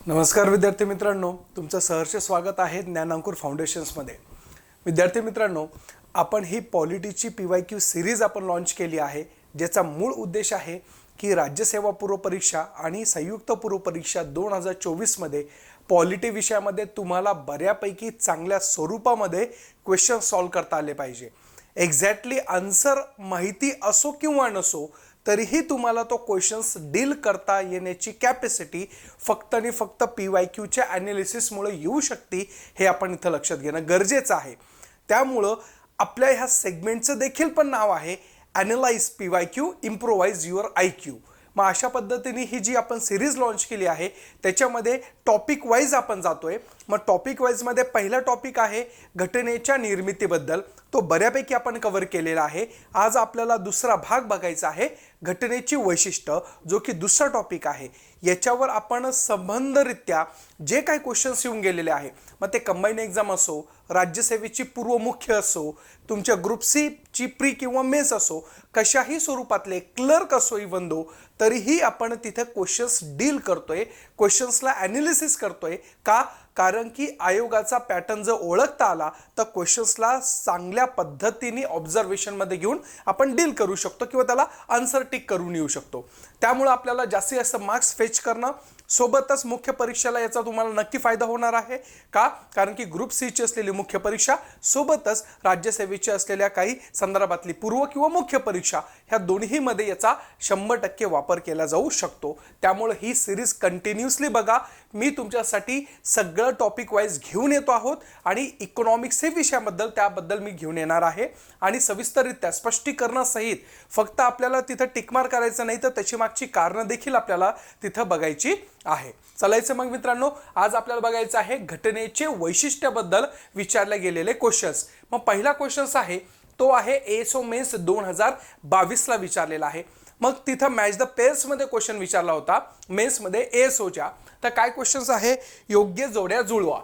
नमस्कार विद्यार्थी मित्रांनो, तुमचं सहर्ष स्वागत आहे ज्ञानांकुर फाउंडेशन्समध्ये। विद्यार्थी मित्रांनो, आपण ही पॉलिटीची PYQ सिरीज आपण लॉन्च केली आहे, ज्याचा मूळ उद्देश आहे की राज्यसेवा पूर्व परीक्षा आणि संयुक्त पूर्व परीक्षा 2024 मध्ये पॉलिटी विषयामध्ये तुम्हाला बऱ्यापैकी चांगल्या स्वरूपामध्ये क्वेश्चन सॉल्व करता आले पाहिजे। एक्झॅक्टली आन्सर माहिती असो किंवा नसो तरीही तुम्हाला तो क्वेश्चन्स डील करता येण्याची कॅपॅसिटी फक्त आणि फक्त PYQच्या ॲनालिसिसमुळे येऊ शकते, हे आपण इथं लक्षात घेणं गरजेचं आहे। त्यामुळं आपल्या ह्या सेगमेंटचं देखील पण नाव आहे analyse PYQ improvise your IQ। मग अशा पद्धतीने ही जी आपण सिरीज लॉन्च केली आहे त्याच्यामध्ये टॉपिक वाईज आपण जातोय। मग टॉपिक वाईजमध्ये पहिला टॉपिक आहे घटनेच्या निर्मितीबद्दल, तो बऱ्यापैकी आपण कव्हर केलेला आहे। आज आपल्याला दुसरा भाग बघायचा आहे घटनेची वैशिष्ट्य, जो की दुसरा टॉपिक आहे। याच्यावर आपण संबंधरित्या जे काही क्वेश्चन्स येऊन गेलेले आहे, मग ते कंबाईन एक्झाम असो, राज्यसेवेची पूर्व मुख्य असो, तुमच्या ग्रुप सी ची प्री किंवा मेस असो, कशाही स्वरूपातले क्लर्क असो इव्हन दो, तरीही आपण तिथे क्वेश्चन्स डील करतोय, क्वेश्चन्सला ॲनालिसिस करतोय। का? कारण की आयोगाचा पॅटर्न जर ओळखता आला तर क्वेश्चन्सला चांगल्या पद्धतीने ऑब्झर्वेशनमध्ये घेऊन आपण डील करू शकतो किंवा त्याला आन्सर टिक करून येऊ शकतो। त्यामुळे आपल्याला जास्तीत जास्त मार्क्स फेच करणं, सोबतच मुख्य परीक्षेला याचा तुम्हाला नक्की फायदा होणार आहे। का? कारण की ग्रुप सी ची असलेली मुख्य परीक्षा सोबतच राज्यसेवेची असलेल्या काही संदर्भातली पूर्व किंवा मुख्य परीक्षा ह्या दोन्हीमध्ये याचा 100% वापर केला जाऊ शकतो। त्यामुळे ही सिरीज कंटिन्यूअसली बघा। मी तुमच्यासाठी सगळं टॉपिक वाईज घेऊन येतो आहोत आणि इकॉनॉमिक्स हे विषयाबद्दल त्याबद्दल मी घेऊन येणार आहे आणि सविस्तररित्या स्पष्टीकरणासहित। फक्त आपल्याला तिथं टिकमार करायचं नाही तर त्याची मागची कारणं देखील आपल्याला तिथं बघायची आहे। चलायचं मग मित्रांनो, आज आपल्याला बघायचं आहे घटनेचे वैशिष्ट्याबद्दल विचारले गेलेले क्वेश्चन्स। मग पहिला क्वेश्चन्स आहे तो आहे ASO मेन्स 2022 ला विचारलेला आहे। मग तिथं मॅच द पेअर्स मध्ये क्वेश्चन विचारला होता मेन्स मध्ये ASOच्या। तर काय क्वेश्चन्स आहे, योग्य जोड्या जुळवा।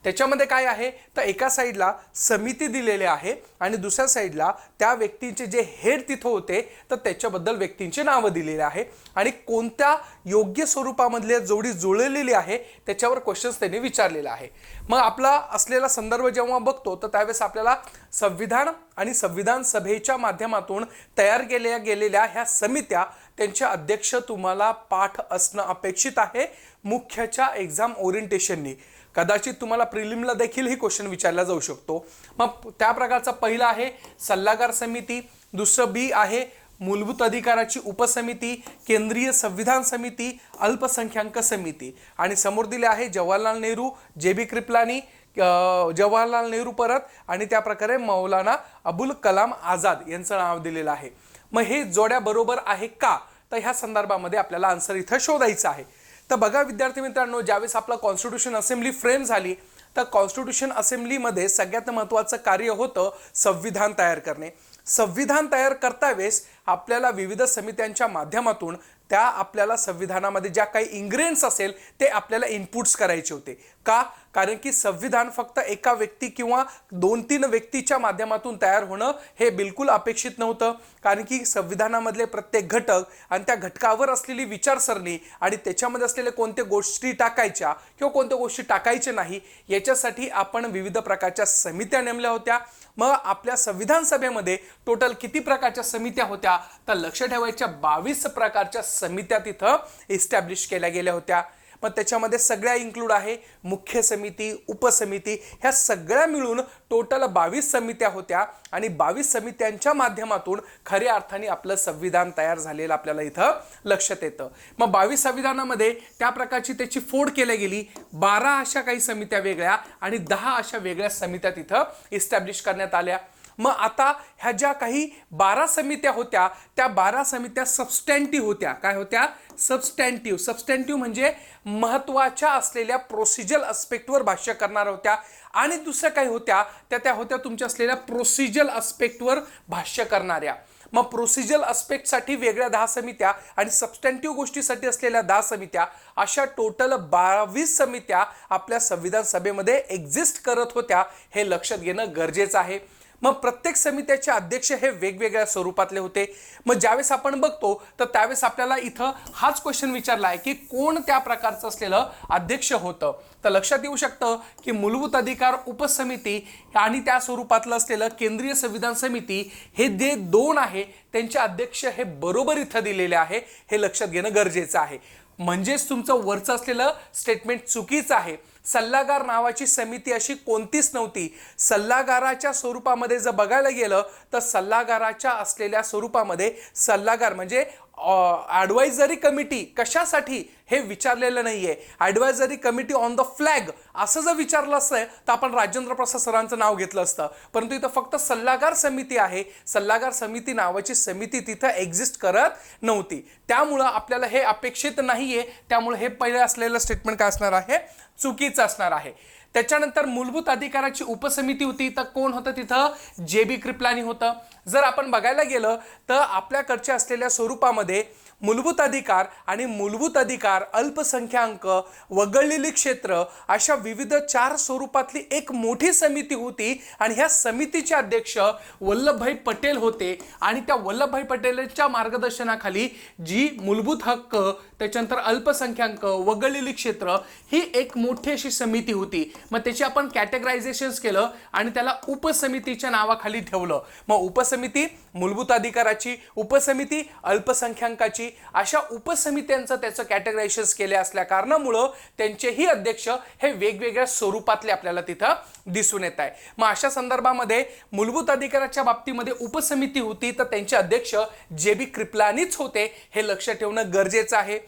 त्याच्यामध्ये काय आहे तर एका साईडला समिती दिलेले आहे आणि दुसऱ्या साईडला त्या व्यक्तींचे जे हेड तिथं होते तर त्याच्याबद्दल व्यक्तींचे नावं दिलेले आहे आणि कोणत्या योग्य स्वरूपामधले जोडी जुळलेली आहे त्याच्यावर क्वेश्चन्स त्यांनी विचारलेला आहे। मग आपला असलेला संदर्भ जेव्हा बघतो तर त्यावेळेस आपल्याला संविधान आणि संविधान सभेच्या माध्यमातून तयार केल्या गेलेल्या ह्या समित्या, त्यांचे अध्यक्ष तुम्हाला पाठ असणं अपेक्षित आहे मुख्यच्या एक्झाम ओरिएंटेशननी। कदाचित तुम्हाला प्रिलिमला देखील ही क्वेश्चन विचारला जाऊ शकतो। मग त्या प्रकारचा पहिला आहे सल्लागार समिती, दुसरं बी आहे मूलभूत अधिकाराची उपसमिती, केंद्रीय संविधान समिती, अल्पसंख्याक समिती आणि समोर दिले आहे जवाहरलाल नेहरू, JB कृपलानी, जवाहरलाल नेहरू परत आणि त्या प्रकारे मौलाना अबुल कलाम आझाद यांचं नाव दिलेलं आहे। मग हे जोड्या बरोबर आहे का, तर ह्या संदर्भामध्ये आपल्याला आन्सर इथं शोधायचं आहे। तर बघा विद्यार्थी मित्रांनो, ज्यावेळेस आपला कॉन्स्टिट्यूशन असेंब्ली फ्रेम झाली तर कॉन्स्टिट्यूशन असेंब्लीमध्ये सगळ्यात महत्त्वाचं कार्य होतं संविधान तयार करणे। संविधान तयार करता वेळेस आपल्याला विविध समित्यांच्या माध्यमातून त्या आपल्याला संविधानामध्ये ज्या काही इन्ग्रेडियंट्स असेल ते आपल्याला इनपुट्स करायचे होते। का? कारण की संविधान फक्त एका व्यक्ती किंवा 2-3 व्यक्तीच्या माध्यमातून तयार होणं हे बिलकुल अपेक्षित नव्हतं। कारण की संविधानामधले प्रत्येक घटक आणि त्या घटकावर असलेली विचारसरणी आणि त्याच्यामध्ये असलेल्या कोणत्या गोष्टी टाकायच्या किंवा कोणत्या गोष्टी टाकायच्या नाही याच्यासाठी आपण विविध प्रकारच्या समित्या नेमल्या होत्या। मग आपल्या संविधान सभेमध्ये टोटल किती प्रकारच्या समित्या होत्या तर लक्ष ठेवायच्या 22 प्रकारच्या समित्या तिथं इस्टॅब्लिश केल्या गेल्या होत्या। मग त्याच्यामध्ये सगळ्या इन्क्लूड आहे मुख्य समिती, उपसमिती, ह्या सगळ्या मिळून टोटल 22 समित्या होत्या आणि 22 समित्यांच्या माध्यमातून खऱ्या अर्थाने आपलं संविधान तयार झालेलं आपल्याला इथं लक्षात येतं। मग 22 संविधानामध्ये त्या प्रकारची त्याची फोड केली गेली। 12 अशा काही समित्या वेगळ्या आणि 10 अशा वेगळ्या समित्या तिथं इस्टॅब्लिश करण्यात आल्या। मग आता ह्या ज्या काही 12 समित्या होत्या त्या 12 समित्या सबस्टॅन्टिव्ह होत्या। काय होत्या? सबस्टॅन्टिव्ह। सबस्टॅन्टिव्ह म्हणजे महत्त्वाच्या असलेल्या प्रोसिजरल अस्पेक्टवर भाष्य करणार होत्या आणि दुसऱ्या काही होत्या त्या होत्या तुमच्या असलेल्या प्रोसिजरल अस्पेक्टवर भाष्य करणाऱ्या। मग प्रोसिजरल अस्पेक्टसाठी वेगळ्या 10 समित्या आणि सबस्टॅन्टिव्ह गोष्टीसाठी असलेल्या 10 समित्या, अशा टोटल 22 समित्या आपल्या संविधान सभेमध्ये एक्झिस्ट करत होत्या, हे लक्षात घेणं गरजेचं आहे। मग प्रत्येक समित्याचे अध्यक्ष हे वेगवेगळ्या स्वरूपातले होते. मग ज्यावेळेस आपण बघतो तर त्यावेळेस आपल्याला इथं हाच क्वेश्चन विचारला आहे की कोण त्या प्रकारचं असलेलं अध्यक्ष होतं. तर लक्षात येऊ शकतं की मूलभूत अधिकार उपसमिती आणि त्या स्वरूपातलं असलेलं केंद्रीय संविधान समिती हे जे दोन आहे त्यांचे अध्यक्ष हे बरोबर इथं दिलेले आहे, हे लक्षात घेणं गरजेचं आहे. म्हणजेच तुमचं वरचं असलेलं स्टेटमेंट चुकीचं आहे. सल्लागार नावाची समिती अशी कोणतीच नव्हती. सल्लागाराच्या स्वरूपामध्ये जर बघायला गेलं तर सल्लागाराच्या असलेल्या स्वरूपामध्ये सल्लागार म्हणजे ॲडवायझरी कमिटी कशासाठी हे विचारलेलं नाहीये. Advisory committee on the flag असं जर विचारलं असतं तर आपण राजेंद्र प्रसाद सरांचं नाव घेतलं असतं, परंतु इथं फक्त सल्लागार समिती आहे. सल्लागार समिती नावाची समिती तिथं एक्झिस्ट करत नव्हती. त्यामुळं आपल्याला हे अपेक्षित नाहीये. त्यामुळे हे पहिले असलेलं स्टेटमेंट काय असणार आहे, चुकीचं असणार आहे. त्याच्यानंतर मूलभूत अधिकाराची उपसमिती होती तर कोण होतं तिथं, जे.बी. कृपलानी होतं. जर आपण बघायला गेलं तर आपल्याकडच्या असलेल्या स्वरूपामध्ये मूलभूत अधिकार आणि मूलभूत अधिकार, अल्पसंख्याक, वगळलेली क्षेत्र अशा विविध 4 स्वरूपातली एक मोठी समिती होती आणि ह्या समितीचे अध्यक्ष वल्लभभाई पटेल होते. आणि त्या वल्लभभाई पटेलच्या मार्गदर्शनाखाली जी मूलभूत हक्क, त्याच्यानंतर अल्पसंख्याक, वगळलेली क्षेत्र ही एक मोठी अशी समिती होती. मग त्याची आपण कॅटेगरायझेशन केलं आणि त्याला उपसमितीच्या नावाखाली ठेवलं. मग उपसमिती मूलभूत अधिकाराची, उपसमिती अल्पसंख्याकाची, अशा उपसमित्यांचं त्याचं कॅटेगरायझेशन केले असल्या कारणामुळं त्यांचेही अध्यक्ष हे वेगवेगळ्या स्वरूपातले आपल्याला तिथं दिसून येत आहे. मग अशा संदर्भामध्ये मूलभूत अधिकाराच्या बाबतीमध्ये उपसमिती होती तर त्यांचे अध्यक्ष जे.बी. कृपलानीच होते, हे लक्ष ठेवणं गरजेचं आहे.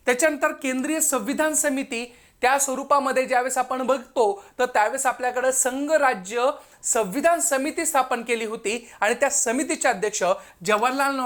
त्याच्यानंतर केंद्रीय संविधान समिती त्या स्वरूपामध्ये ज्यावेळेस आपण बघतो तर त्यावेळेस आपल्याकडे संघ राज्य संविधान समिती स्थापन केली होती आणि त्या समितीचे अध्यक्ष जवाहरलाल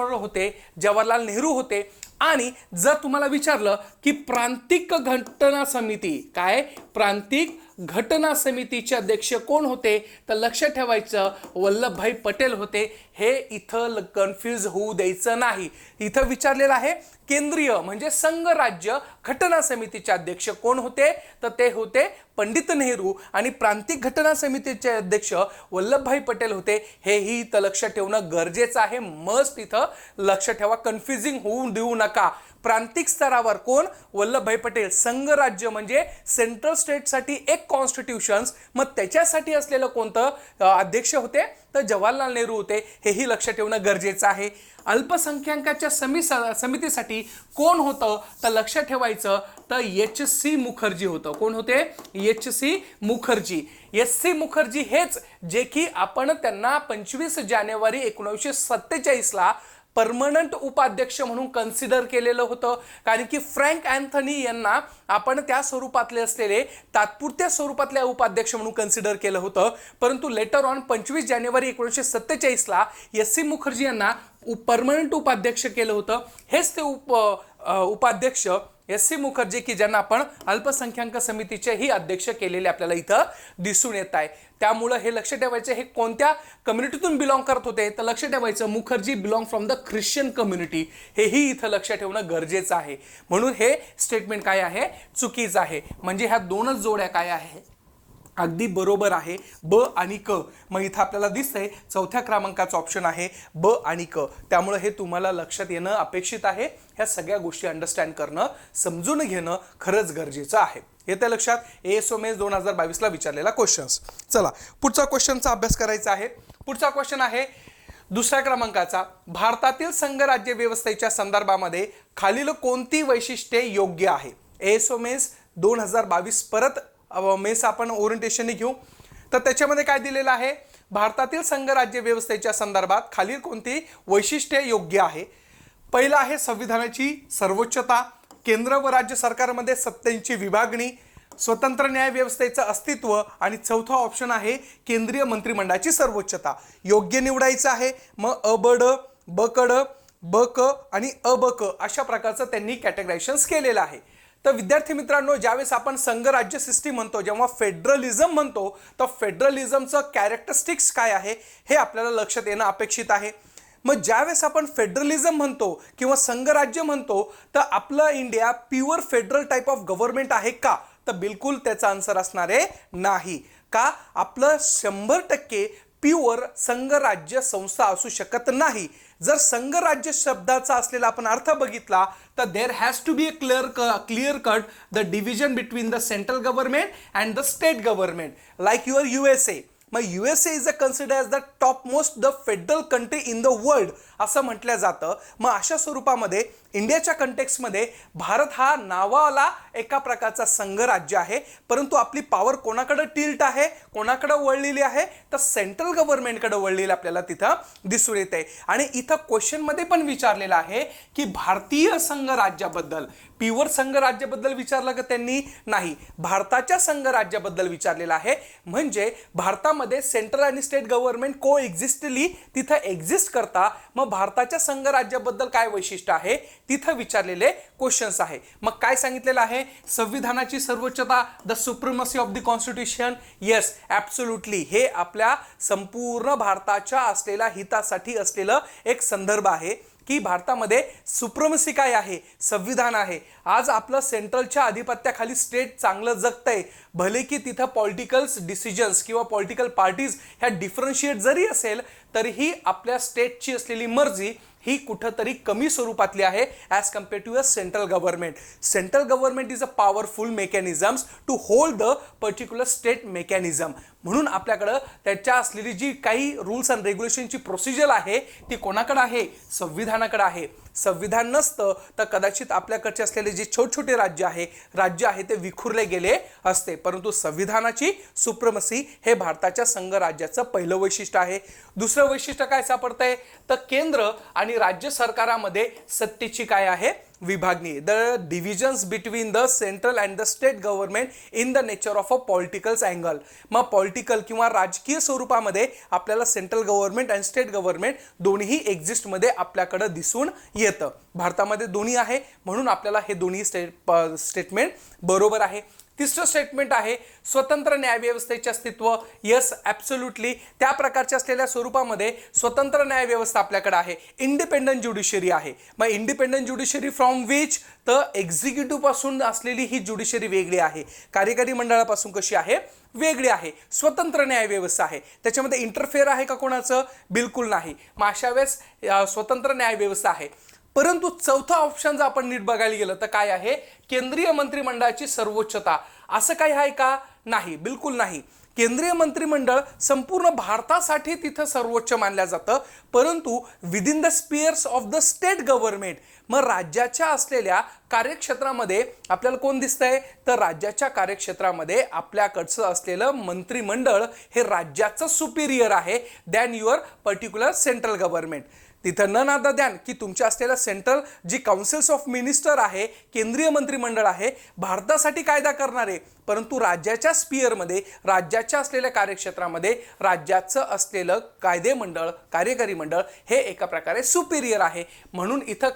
नेहरू होते. आणि जर तुम्हाला विचारलं की प्रांतिक घटना समिती काय, प्रांतिक घटना समितीचे अध्यक्ष कोण होते तर लक्ष ठेवायचं वल्लभभाई पटेल होते. हे इथं कन्फ्यूज होऊ द्यायचं नाही. इथं विचारलेलं आहे केंद्रीय म्हणजे संघ राज्य घटना समितीचे अध्यक्ष कोण होते तर ते होते पंडित नेहरू आणि प्रांतिक घटना समितीचे अध्यक्ष वल्लभभाई पटेल होते. हेही इथं लक्ष ठेवणं गरजेचं आहे. मस्त इथं लक्ष ठेवा, कन्फ्युजिंग होऊ देऊ नका. प्रांतिक स्तरावर कोण, वल्लभभाई पटेल. संघ राज्य म्हणजे सेंट्रल स्टेटसाठी एक कॉन्स्टिट्यूशन्स, मग त्याच्यासाठी असलेलं कोणतं अध्यक्ष होते तर जवाहरलाल नेहरू होते. हेही लक्ष ठेवणं गरजेचं आहे. अल्पसंख्याकाच्या समितीसाठी कोण होतं तर लक्ष ठेवायचं तर एच.सी. मुखर्जी होतं. कोण होते, एच.सी. मुखर्जी. एस.सी. मुखर्जी हेच जे की आपण त्यांना 25 जानेवारी 1947 परमनंट उपाध्यक्ष म्हणून कन्सिडर केलेलं होतं. कारण की फ्रँक अँथनी यांना आपण त्या स्वरूपातले असलेले तात्पुरत्या स्वरूपातले उपाध्यक्ष म्हणून कन्सिडर केलं होतं, परंतु later on 25 January 1947 SC. Mukherjee यांना परमनंट उपाध्यक्ष केलं होतं. हेच ते उपाध्यक्ष एस.सी. मुखर्जी की ज्यांना आपण अल्पसंख्याक समितीचेही अध्यक्ष केलेले आपल्याला इथं दिसून येत आहे. त्यामुळं हे लक्ष ठेवायचं हे कोणत्या कम्युनिटीतून बिलॉंग करत होते तर लक्ष ठेवायचं Mukherjee belong from the Christian community. हेही इथं लक्ष ठेवणं गरजेचं आहे. म्हणून हे स्टेटमेंट काय आहे, चुकीचं आहे. म्हणजे ह्या दोनच जोड्या काय आहे, अगदी बरोबर आहे, ब आणि क. मग इथं आपल्याला दिसतंय 4थ्या क्रमांकाचं ऑप्शन आहे ब आणि क. त्यामुळे हे तुम्हाला लक्षात येणं अपेक्षित आहे. ह्या सगळ्या गोष्टी अंडरस्टँड करणं, समजून घेणं खरंच गरजेचं आहे. येत्या लक्षात ASOMES 2022 ला विचारलेला क्वेश्चन्स. चला पुढचा क्वेश्चनचा अभ्यास करायचा आहे. पुढचा क्वेश्चन आहे 2ऱ्या क्रमांकाचा. भारतातील संघ राज्य व्यवस्थेच्या संदर्भामध्ये खालील कोणती वैशिष्ट्ये योग्य आहे. ASOMES 2022 परत मेस आपण ओरिएंटेशन घेऊ. तर त्याच्यामध्ये काय दिलेलं आहे, भारतातील संघ राज्य व्यवस्थेच्या संदर्भात खालील कोणती वैशिष्ट्ये योग्य आहे. पहिलं आहे संविधानाची सर्वोच्चता, केंद्र व राज्य सरकारमध्ये सत्तेची विभागणी, स्वतंत्र न्याय व्यवस्थेचं अस्तित्व आणि चौथा ऑप्शन आहे केंद्रीय मंत्रिमंडळाची सर्वोच्चता. योग्य निवडायचं आहे. मग अ ब ड, ब क ड, ब क आणि अ ब क अशा प्रकारचं त्यांनी कॅटेगरायझेशन केलेलं आहे. तर विद्यार्थी मित्रांनो, ज्यावेळेस आपण संघ राज्य सिस्टीम म्हणतो, जेव्हा फेडरलिझम म्हणतो, तर फेडरलिझमचं कॅरेक्टरिस्टिक्स काय आहे हे आपल्याला लक्षात येणं अपेक्षित आहे. मग ज्यावेळेस आपण फेडरलिझम म्हणतो किंवा संघ राज्य म्हणतो तर आपलं India pure federal type of government आहे का तर बिलकुल त्याचा आन्सर असणार आहे नाही. का, आपलं 100% प्युअर संघराज्य संस्था असू शकत नाही. जर संघराज्य शब्दाचा असलेला आपण अर्थ बघितला तर there has to be a clear cut the division between the central government and the state government like your USA. मग USA is consider as the top most the federal country in the world असं म्हटलं जातं. मग अशा स्वरूपामध्ये इंडियाच्या कंटेक्समध्ये भारत हा नावाला एका प्रकारचा संघराज्य आहे, परंतु आपली पॉवर कोणाकडे टिल्ट आहे, कोणाकडे वळलेली आहे, तर सेंट्रल गव्हर्नमेंटकडे वळलेली आपल्याला तिथं दिसून येते. आणि इथं क्वेश्चनमध्ये पण विचारलेलं आहे की भारतीय संघराज्याबद्दल, प्युअर संघराज्याबद्दल विचारलं का त्यांनी? नाही, भारताच्या संघराज्याबद्दल विचारलेलं आहे. म्हणजे भारतामध्ये सेंट्रल आणि स्टेट गव्हर्नमेंट को एक्झिस्टली तिथं एक्झिस्ट करता. मग भारताच्या संघराज्याबद्दल काय वैशिष्ट्य आहे तिथं विचारलेले क्वेश्चन्स आहे. मग काय सांगितलेलं आहे? संविधानाची सर्वोच्चता, the supremacy of the constitution. Yes, absolutely हे आपल्या संपूर्ण भारताच्या असलेल्या हितासाठी असलेलं एक संदर्भ आहे की भारतामध्ये सुप्रिमसी काय आहे? संविधान आहे. आज आपलं सेंट्रलच्या अधिपत्याखाली स्टेट चांगलं जगतंय, भले की तिथं पॉलिटिकल्स डिसिजन्स किंवा पॉलिटिकल पार्टीज ह्या डिफरन्शिएट जरी असेल तरीही आपल्या स्टेटची असलेली मर्जी ही कुठंतरी कमी स्वरूपातली आहे as compare to a central government. Central government is a powerful mechanisms to hold the particular state mechanism. म्हणून आपल्याकडं त्याच्या असलेली जी काही रूल्स अँड रेग्युलेशनची प्रोसिजर आहे ती कोणाकडे आहे? संविधानाकडे आहे. संविधान नसतं तर कदाचित आपल्याकडचे असलेले जे छोटे छोटे राज्य आहे ते विखुरले गेले असते. परंतु संविधानाची सुप्रिमसी हे भारताच्या संघराज्याचं पहिलं वैशिष्ट्य आहे. दुसरं वैशिष्ट्य काय सापडतंय? तर केंद्र आणि राज्य सरकारामध्ये सत्तेची काय आहे? विभागणी. The divisions between the central and the state government in the nature of a politicals angle. मग पॉलिटिकल किंवा राजकीय स्वरूपामध्ये आपल्याला सेंट्रल गव्हर्नमेंट आणि स्टेट गव्हर्नमेंट दोन्ही एक्झिस्टमध्ये आपल्याकडे दिसून येतं. भारतामध्ये दोन्ही आहे म्हणून आपल्याला हे दोन्ही स्टेटमेंट बरोबर आहे. तिसरं स्टेटमेंट आहे स्वतंत्र न्यायव्यवस्थेचे अस्तित्व. येस, ॲब्सोल्युटली त्या प्रकारच्या असलेल्या स्वरूपामध्ये स्वतंत्र न्यायव्यवस्था आपल्याकडे आहे. इंडिपेंडंट ज्युडिशरी आहे. मग इंडिपेंडंट ज्युडिशरी फ्रॉम विच? तर एक्झिक्युटिव्ह पासून असलेली ही ज्युडिशरी वेगळी आहे, कार्यकारी मंडळापासून कशी आहे? वेगळी आहे. स्वतंत्र न्यायव्यवस्था आहे. त्याच्यामध्ये इंटरफेअर आहे का कोणाचं? बिलकुल नाही. मग अशा वेळेस स्वतंत्र न्यायव्यवस्था आहे. परंतु चौथा ऑप्शन जर आपण नीट बघायला गेलं तर काय आहे? केंद्रीय मंत्रिमंडळाची सर्वोच्चता. असं काही आहे का? नाही, बिलकुल नाही. केंद्रीय मंत्रिमंडळ संपूर्ण भारतासाठी तिथं सर्वोच्च मानलं जातं, परंतु within the spheres of the state government. मग राज्याच्या असलेल्या कार्यक्षेत्रामध्ये आपल्याला कोण दिसतंय? तर राज्याच्या कार्यक्षेत्रामध्ये आपल्याकडचं असलेलं मंत्रिमंडळ हे राज्याचं सुपिरियर आहे than your particular central government. तिथं न नादा द्यान की तुमच्या असलेल्या सेंट्रल जी काउन्सिल्स ऑफ मिनिस्टर आहे, केंद्रीय मंत्रिमंडळ आहे, भारतासाठी कायदा करणारे, परंतु राज्याच्या स्पियरमध्ये, राज्याच्या असलेल्या कार्यक्षेत्रामध्ये राज्याचं असलेलं कायदे मंडळ, कार्यकारी मंडळ हे एका प्रकारे सुपिरियर आहे. म्हणून इथं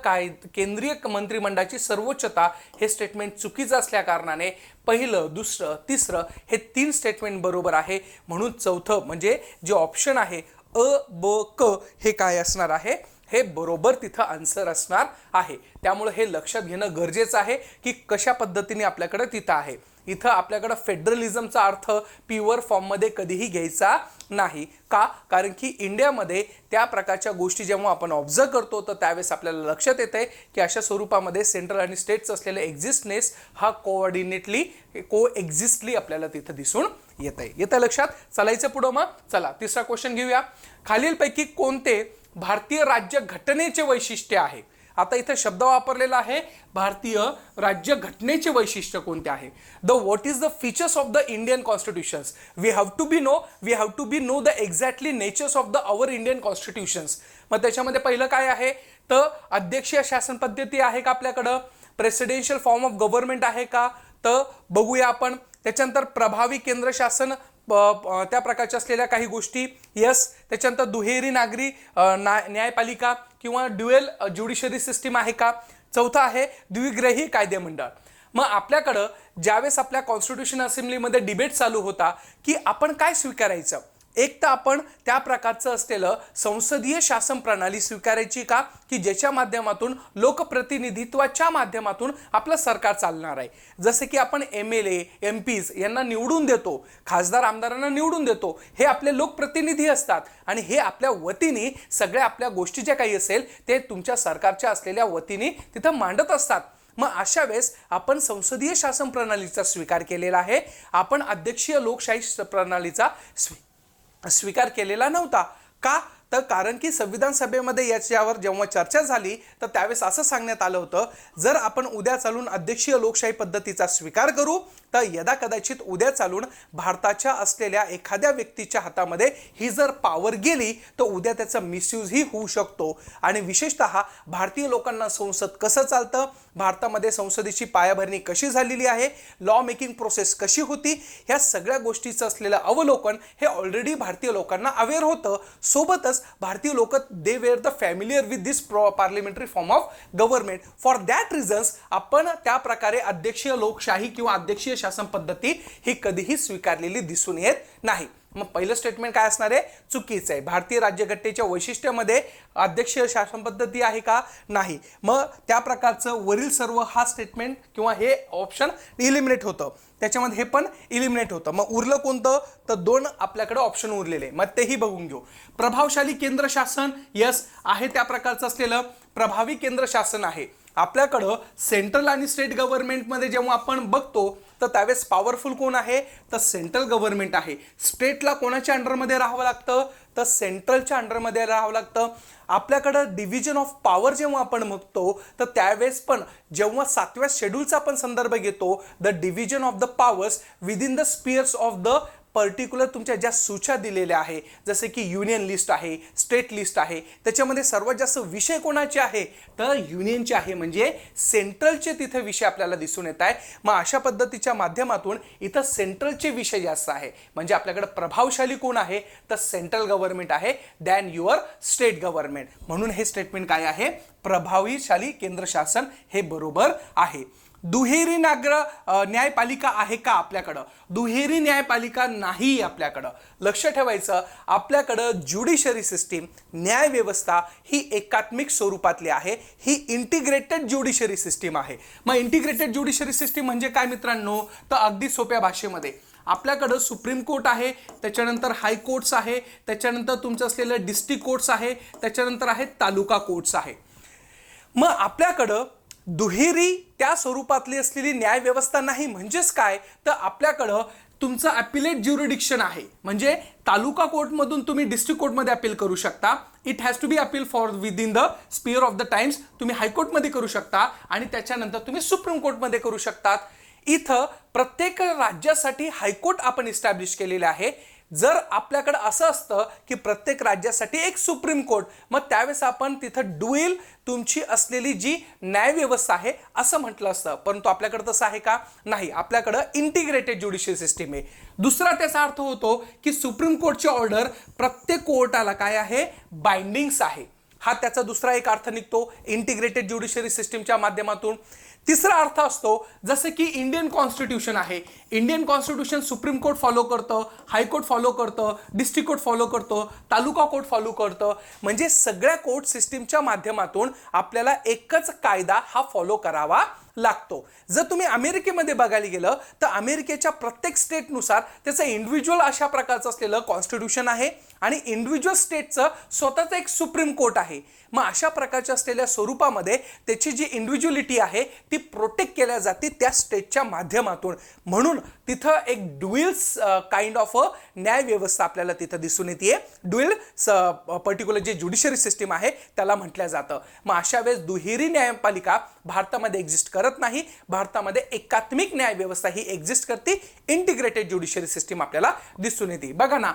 केंद्रीय मंत्रिमंडळाची सर्वोच्चता हे स्टेटमेंट चुकीचं असल्या कारणाने पहिलं, दुसरं, तिसरं हे 3 स्टेटमेंट बरोबर आहे. म्हणून चौथं म्हणजे जे ऑप्शन आहे अ, ब, क हे काय असणार आहे? हे बरोबर तिथं आन्सर असणार आहे. त्यामुळे हे लक्षात घेणं गरजेचं आहे की कशा पद्धतीने आपल्याकडे तिथं आहे. इथं आपल्याकडं फेडरलिझमचा अर्थ प्युअर फॉर्ममध्ये कधीही घ्यायचा नाही. का? कारण की इंडियामध्ये त्या प्रकारच्या गोष्टी जेव्हा आपण ऑब्झर्व करतो तर त्यावेळेस आपल्याला लक्षात येते की अशा स्वरूपामध्ये सेंट्रल आणि स्टेट्स असलेले एक्झिस्टनेस हा को एक्झिस्टली आपल्याला तिथं दिसून येतं लक्षात. चालायचं पुढं. मग चला तिसरा क्वेश्चन घेऊया. खालीलपैकी कोणते भारतीय राज्य घटनेचे वैशिष्ट्य आहे? आता इथे शब्द वापरलेला आहे भारतीय राज्य घटनेचे वैशिष्ट्य कोणते आहे? The what is the features of the Indian constitutions. We have to be know the exactly natures of the our Indian constitutions. मग त्याच्यामध्ये पहिलं काय आहे? तर अध्यक्षीय शासन पद्धती आहे का आपल्याकडं? प्रेसिडेन्शियल फॉर्म ऑफ गव्हर्नमेंट आहे का? तर बघूया आपण. त्याच्यानंतर प्रभावी केंद्र शासन त्या प्रकारच्या असलेल्या काही गोष्टी. यस. त्याच्यानंतर दुहेरी नागरी न्यायपालिका किंवा ड्युएल ज्युडिशरी सिस्टीम आहे का? चौथा आहे द्विग्रही कायदेमंडळ. मग आपल्याकडं ज्यावेळेस आपल्या कॉन्स्टिट्यूशन असेंब्लीमध्ये डिबेट चालू होता की आपण काय स्वीकारायचं, एक तर आपण त्या प्रकारचं असलेलं संसदीय शासन प्रणाली स्वीकारायची का, की ज्याच्या माध्यमातून लोकप्रतिनिधित्वाच्या माध्यमातून आपलं सरकार चालणार आहे. जसे की आपण MLA MPs यांना निवडून देतो, खासदार आमदारांना निवडून देतो, हे आपले लोकप्रतिनिधी असतात आणि हे आपल्या वतीने सगळ्या आपल्या गोष्टी ज्या काही असेल ते तुमच्या सरकारच्या असलेल्या वतीने तिथं मांडत असतात. मग अशा वेळेस आपण संसदीय शासन प्रणालीचा स्वीकार केलेला आहे, आपण अध्यक्षीय लोकशाही प्रणालीचा स्वीकार केलेला नव्हता. का, तर कारण की संविधान सभेमध्ये याच्यावर जेव्हा चर्चा झाली तर त्यावेळेस असं सांगण्यात आलं होतं, जर आपण उद्या चालून अध्यक्षीय लोकशाही पद्धतीचा स्वीकार करू तर यदा कदाचित उद्या चालून भारताच्या असलेल्या एखाद्या व्यक्तीच्या हातामध्ये ही जर पॉवर गेली तर उद्या त्याचा मिसयूजही होऊ शकतो. आणि विशेषतः भारतीय लोकांना संसद कसं चालतं, भारतामध्ये संसदेची पायाभरणी कशी झालेली आहे, लॉ मेकिंग प्रोसेस कशी होती, ह्या सगळ्या गोष्टीचं असलेलं अवलोकन हे ऑलरेडी भारतीय लोकांना अवेअर होतं. सोबतच भारतीय लोक they were the familiar with this parliamentary form of government. For that reasons आपण त्या प्रकारे अध्यक्षीय लोकशाही किंवा अध्यक्षीय शासन पद्धती ही कधीही स्वीकारलेली दिसून येत नाही. मग पहिलं स्टेटमेंट काय असणार आहे, चुकीचं आहे. भारतीय राज्यघटनेच्या वैशिष्ट्यामध्ये अध्यक्षीय शासन पद्धती आहे का, नाही. मग त्या प्रकारचं वरील सर्व हा स्टेटमेंट किंवा हे ऑप्शन इलिमिनेट होतं, त्याच्यामध्ये हे पण इलिमिनेट होतं. मग उरलं कोणतं, तर 2 आपल्याकडे ऑप्शन उरलेले, मग तेही बघून घेऊ. प्रभावशाली केंद्र शासन, यस आहे त्या प्रकारचं असलेलं प्रभावी केंद्र शासन आहे. आपल्याकडं सेंट्रल आणि स्टेट गव्हर्नमेंटमध्ये जेव्हा आपण बघतो तर त्यावेळेस पॉवरफुल कोण आहे, तर सेंट्रल गव्हर्नमेंट आहे. स्टेटला कोणाच्या अंडरमध्ये राहावं लागतं, तर सेंट्रलच्या अंडरमध्ये राहावं लागतं. आपल्याकडं डिव्हिजन ऑफ पॉवर जेव्हा आपण बघतो तर त्यावेळेस पण जेव्हा 7व्या शेड्यूलचा आपण संदर्भ घेतो, the division of the powers within the spheres of the particular तुमच्या ज्या सूच्या दिलेल्या आहे, जसे की युनियन लिस्ट आहे, स्टेट लिस्ट आहे, त्याच्यामध्ये सर्वात जास्त विषय कोणाचे आहे, तर युनियनचे आहे, म्हणजे सेंट्रलचे तिथे विषय आपल्याला दिसून येत आहे. मग अशा पद्धतीच्या माध्यमातून इथं सेंट्रलचे विषय जास्त आहे, म्हणजे आपल्याकडे प्रभावशाली कोण आहे, तर सेंट्रल गव्हर्नमेंट आहे दॅन युअर स्टेट गव्हर्नमेंट. म्हणून हे स्टेटमेंट काय आहे, प्रभावीशाली केंद्र शासन हे बरोबर आहे. दुहेरी न्यायपालिका आहे का आपल्याकडं, दुहेरी न्यायपालिका नाही आपल्याकडं. लक्ष ठेवायचं, आपल्याकडं ज्युडिशरी सिस्टीम, न्याय व्यवस्था ही एकात्मिक स्वरूपातली आहे, ही इंटिग्रेटेड ज्युडिशरी सिस्टीम आहे. मग इंटिग्रेटेड ज्युडिशरी सिस्टीम म्हणजे काय मित्रांनो, तर अगदी सोप्या भाषेमध्ये आपल्याकडं सुप्रीम कोर्ट आहे, त्याच्यानंतर हायकोर्ट्स आहे, त्याच्यानंतर तुमचं असलेलं डिस्ट्रिक्ट कोर्ट्स आहे, त्याच्यानंतर आहेत तालुका कोर्ट्स आहे. मग आपल्याकडं दुहेरी त्या स्वरूपातली असलेली न्याय व्यवस्था नाही. म्हणजेच काय, तर आपल्याकडं तुमचं अपिलेट ज्युरिडिक्शन आहे, म्हणजे तालुका कोर्टमधून तुम्ही डिस्ट्रिक्ट कोर्टमध्ये अपील करू शकता. It has to be appeal for within the sphere of the times. तुम्ही हायकोर्टमध्ये करू शकता आणि त्याच्यानंतर तुम्ही सुप्रीम कोर्टमध्ये करू शकतात. इथं प्रत्येक राज्यासाठी हायकोर्ट आपण इस्टॅब्लिश केलेले आहे. जर आपल्याकडे असं असतं की प्रत्येक राज्यासाठी एक सुप्रीम कोर्ट, मग त्यावेळेस आपण तिथं ड्युएल तुमची असलेली जी न्याय व्यवस्था आहे असं म्हटलं असतं. परंतु आपल्याकडे तसं आहे का, नाही. आपल्याकडं इंटिग्रेटेड ज्युडिशियल सिस्टीम आहे. दुसरा त्याचा अर्थ होतो की सुप्रीम कोर्टची ऑर्डर प्रत्येक कोर्टाला काय आहे, बाइंडिंग्स आहे. हा त्याचा दुसरा एक अर्थ निघतो इंटिग्रेटेड ज्युडिशरी सिस्टीमच्या माध्यमातून. तिसरा अर्थ असतो, जसे की इंडियन कॉन्स्टिट्यूशन आहे, Indian constitution supreme court follow करतं, हायकोर्ट फॉलो करतं, डिस्ट्रिक्ट कोर्ट फॉलो करतं, तालुका कोर्ट फॉलो करतं. म्हणजे सगळ्या कोर्ट सिस्टीमच्या माध्यमातून आपल्याला एकच कायदा हा फॉलो करावा लागतो. जर तुम्ही अमेरिकेमध्ये बघायला गेलं तर अमेरिकेच्या प्रत्येक स्टेटनुसार त्याचं इंडिव्हिज्युअल अशा प्रकारचं असलेलं कॉन्स्टिट्यूशन आहे आणि इंडिव्हिज्युअल स्टेटचं स्वतःचं एक सुप्रीम कोर्ट आहे. मग अशा प्रकारच्या असलेल्या स्वरूपामध्ये त्याची जी इंडिव्हिज्युअलिटी आहे ती प्रोटेक्ट केल्या जाते त्या स्टेटच्या माध्यमातून. म्हणून तिथं एक ड्युएल काइंड ऑफ अ न्याय व्यवस्था आपल्याला तिथं दिसून येते. ड्युएल पर्टिक्युलर जे ज्युडिशरी सिस्टीम आहे त्याला म्हटलं जातं. मग अशा वेळेस दुहेरी न्यायपालिका भारतामध्ये एक्झिस्ट करत नाही. भारतामध्ये एकात्मिक न्याय व्यवस्था ही एक्झिस्ट करते. इंटिग्रेटेड ज्युडिशरी सिस्टीम आपल्याला दिसून येते. बघा ना,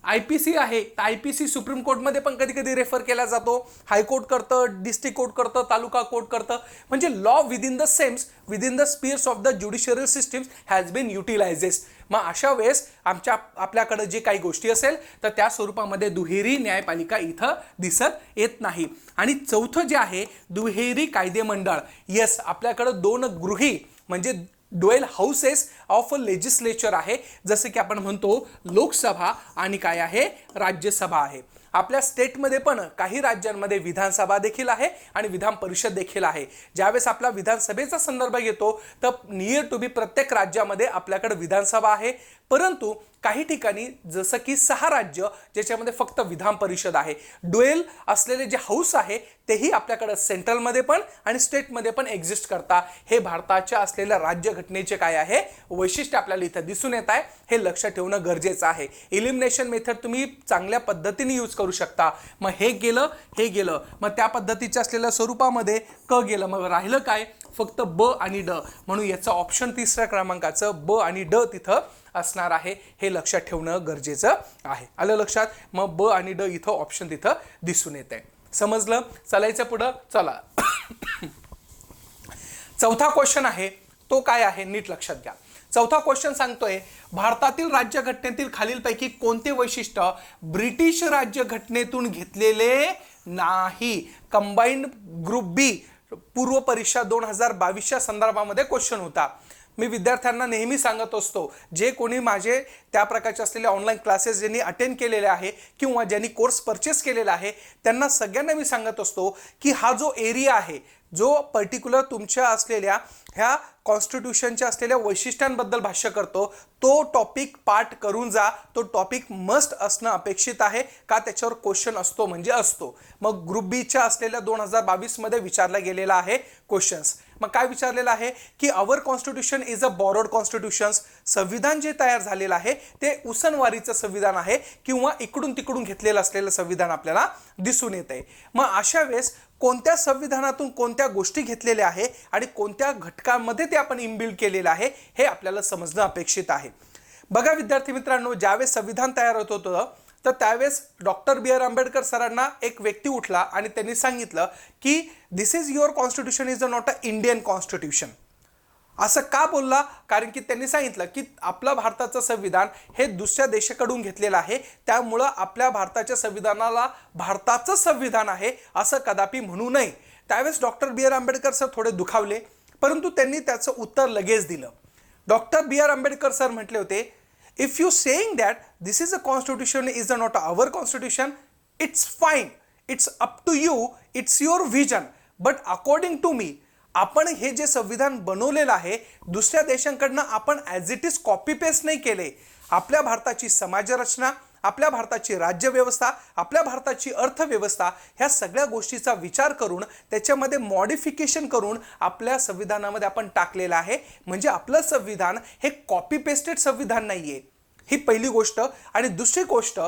आयपीसी आहे, तर आयपीसी सुप्रीम कोर्टमध्ये पण कधी कधी रेफर केला जातो, हायकोर्ट करतं, डिस्ट्रिक्ट कोर्ट करतं, तालुका कोर्ट करतं. म्हणजे law within the spheres of the judicial system has been utilizes. मग अशा वेळेस आपल्याकडे जे काही गोष्टी असेल तर त्या स्वरूपामध्ये दुहेरी न्यायपालिका इथं दिसत येत नाही. आणि चौथं जे आहे दुहेरी कायदेमंडळ, येस आपल्याकडे 2 गृही म्हणजे ड्युएल हाऊसेस ऑफ लेजिस्लेचर आहे, जसं की आपण म्हणतो लोकसभा आणि काय आहे राज्यसभा आहे. आपल्या स्टेटमध्ये पण काही राज्यांमध्ये विधानसभा देखील आहे आणि विधान परिषद देखील आहे. ज्यावेळेस आपला विधानसभेचा संदर्भ घेतो तर नियर टू बी प्रत्येक राज्यामध्ये आपल्याकडे विधानसभा आहे, परंतु काही ठिकाणी जसं की 6 राज्य ज्याच्यामध्ये फक्त विधान परिषद आहे. ड्युएल असलेले जे हाऊस आहे तेही आपल्याकडे सेंट्रलमध्ये पण आणि स्टेटमध्ये पण एक्झिस्ट करता. हे भारताच्या असलेल्या राज्यघटनेचे काय आहे वैशिष्ट्य आपल्याला इथं दिसून येत आहे. हे लक्षात ठेवणं गरजेचं आहे. एलिमिनेशन मेथड तुम्ही चांगल्या पद्धतीने यूज करू शकता. मग हे गेलं मग त्या पद्धतीच्या असलेल्या स्वरूपामध्ये क गेलं, मग राहिलं काय फक्त ब आणि ड, म्हणून याचं ऑप्शन 3ऱ्या क्रमांकाचं ब आणि ड तिथं असणार आहे. हे लक्षात ठेवणं गरजेचं आहे. आलं लक्षात. मग ब आणि ड इथं ऑप्शन तिथं दिसून येत आहे. समजलं. चालायचं पुढं. चला चौथा क्वेश्चन आहे तो काय आहे नीट लक्षात घ्या. चौथा क्वेश्चन सांगतोय भारतातील राज्यघटनेतील खालीलपैकी कोणते वैशिष्ट्य ब्रिटिश राज्यघटनेतून घेतलेले नाही. कंबाईंड ग्रुप बी पूर्व परीक्षा 2022च्या संदर्भामध्ये क्वेश्चन होता. मी विद्यार्थ्यांना नेहमी सांगत असतो, जे कोणी माझे त्या प्रकारचे असलेले ऑनलाईन क्लासेस ज्यांनी अटेंड केलेले आहे किंवा ज्यांनी कोर्स परचेस केलेला आहे त्यांना सगळ्यांना मी सांगत असतो की हा जो एरिया आहे, जो पर्टिक्युलर तुमच्या असलेल्या ह्या कॉन्स्टिट्यूशनच्या असलेल्या वैशिष्ट्यांबद्दल भाष्य करतो, तो टॉपिक पाठ करून जा. तो टॉपिक मस्ट असणं अपेक्षित आहे का त्याच्यावर क्वेश्चन असतो म्हणजे असतो. मग ग्रुप बीच्या असलेल्या 2022 मध्ये विचारला गेलेला आहे क्वेश्चन्स. मग काय विचारलेलं आहे की our constitution is a borrowed constitution. संविधान जे तयार झालेलं आहे ते उसनवारीचं संविधान आहे किंवा इकडून तिकडून घेतलेलं असलेलं संविधान आपल्याला दिसून येत आहे. मग अशा वेळेस कोणत्या संविधानातून कोणत्या गोष्टी घेतलेल्या आहे आणि कोणत्या घटकांमध्ये ते आपण इनबिल्ड केलेलं आहे हे आपल्याला समजणं अपेक्षित आहे. बघा विद्यार्थी मित्रांनो, ज्यावेळेस संविधान तयार होत होतं तर त्यावेळेस डॉक्टर बी आर आंबेडकर सरांना एक व्यक्ती उठला आणि त्यांनी सांगितलं की this is your constitution is not a Indian constitution. असं का बोलला? कारण की त्यांनी सांगितलं की आपलं भारताचं संविधान हे दुसऱ्या देशाकडून घेतलेलं आहे, त्यामुळं आपल्या भारताच्या संविधानाला भारताचं संविधान आहे असं कदापि म्हणू नये. त्यावेळेस doctor B R Ambedkar sir थोडे दुखावले, परंतु त्यांनी त्याचं उत्तर लगेच दिलं. Doctor B R Ambedkar sir म्हटले होते, if you saying that this is a constitution is not our constitution, it's fine, it's up to you, it's your vision, but according to me आपण हे जे संविधान बनवलेलं आहे दुसऱ्या देशांकडनं आपण as it is copy paste नाही केले. आपल्या भारताची समाजरचना, आपल्या भारताची राज्यव्यवस्था, आपल्या भारताची अर्थव्यवस्था ह्या सगळ्या गोष्टीचा विचार करून त्याच्यामध्ये मॉडिफिकेशन करून आपल्या संविधानामध्ये आपण टाकलेलं आहे. म्हणजे आपलं संविधान हे कॉपी पेस्टेड संविधान नाहीये. ही पहिली गोष्ट. आणि दुसरी गोष्ट,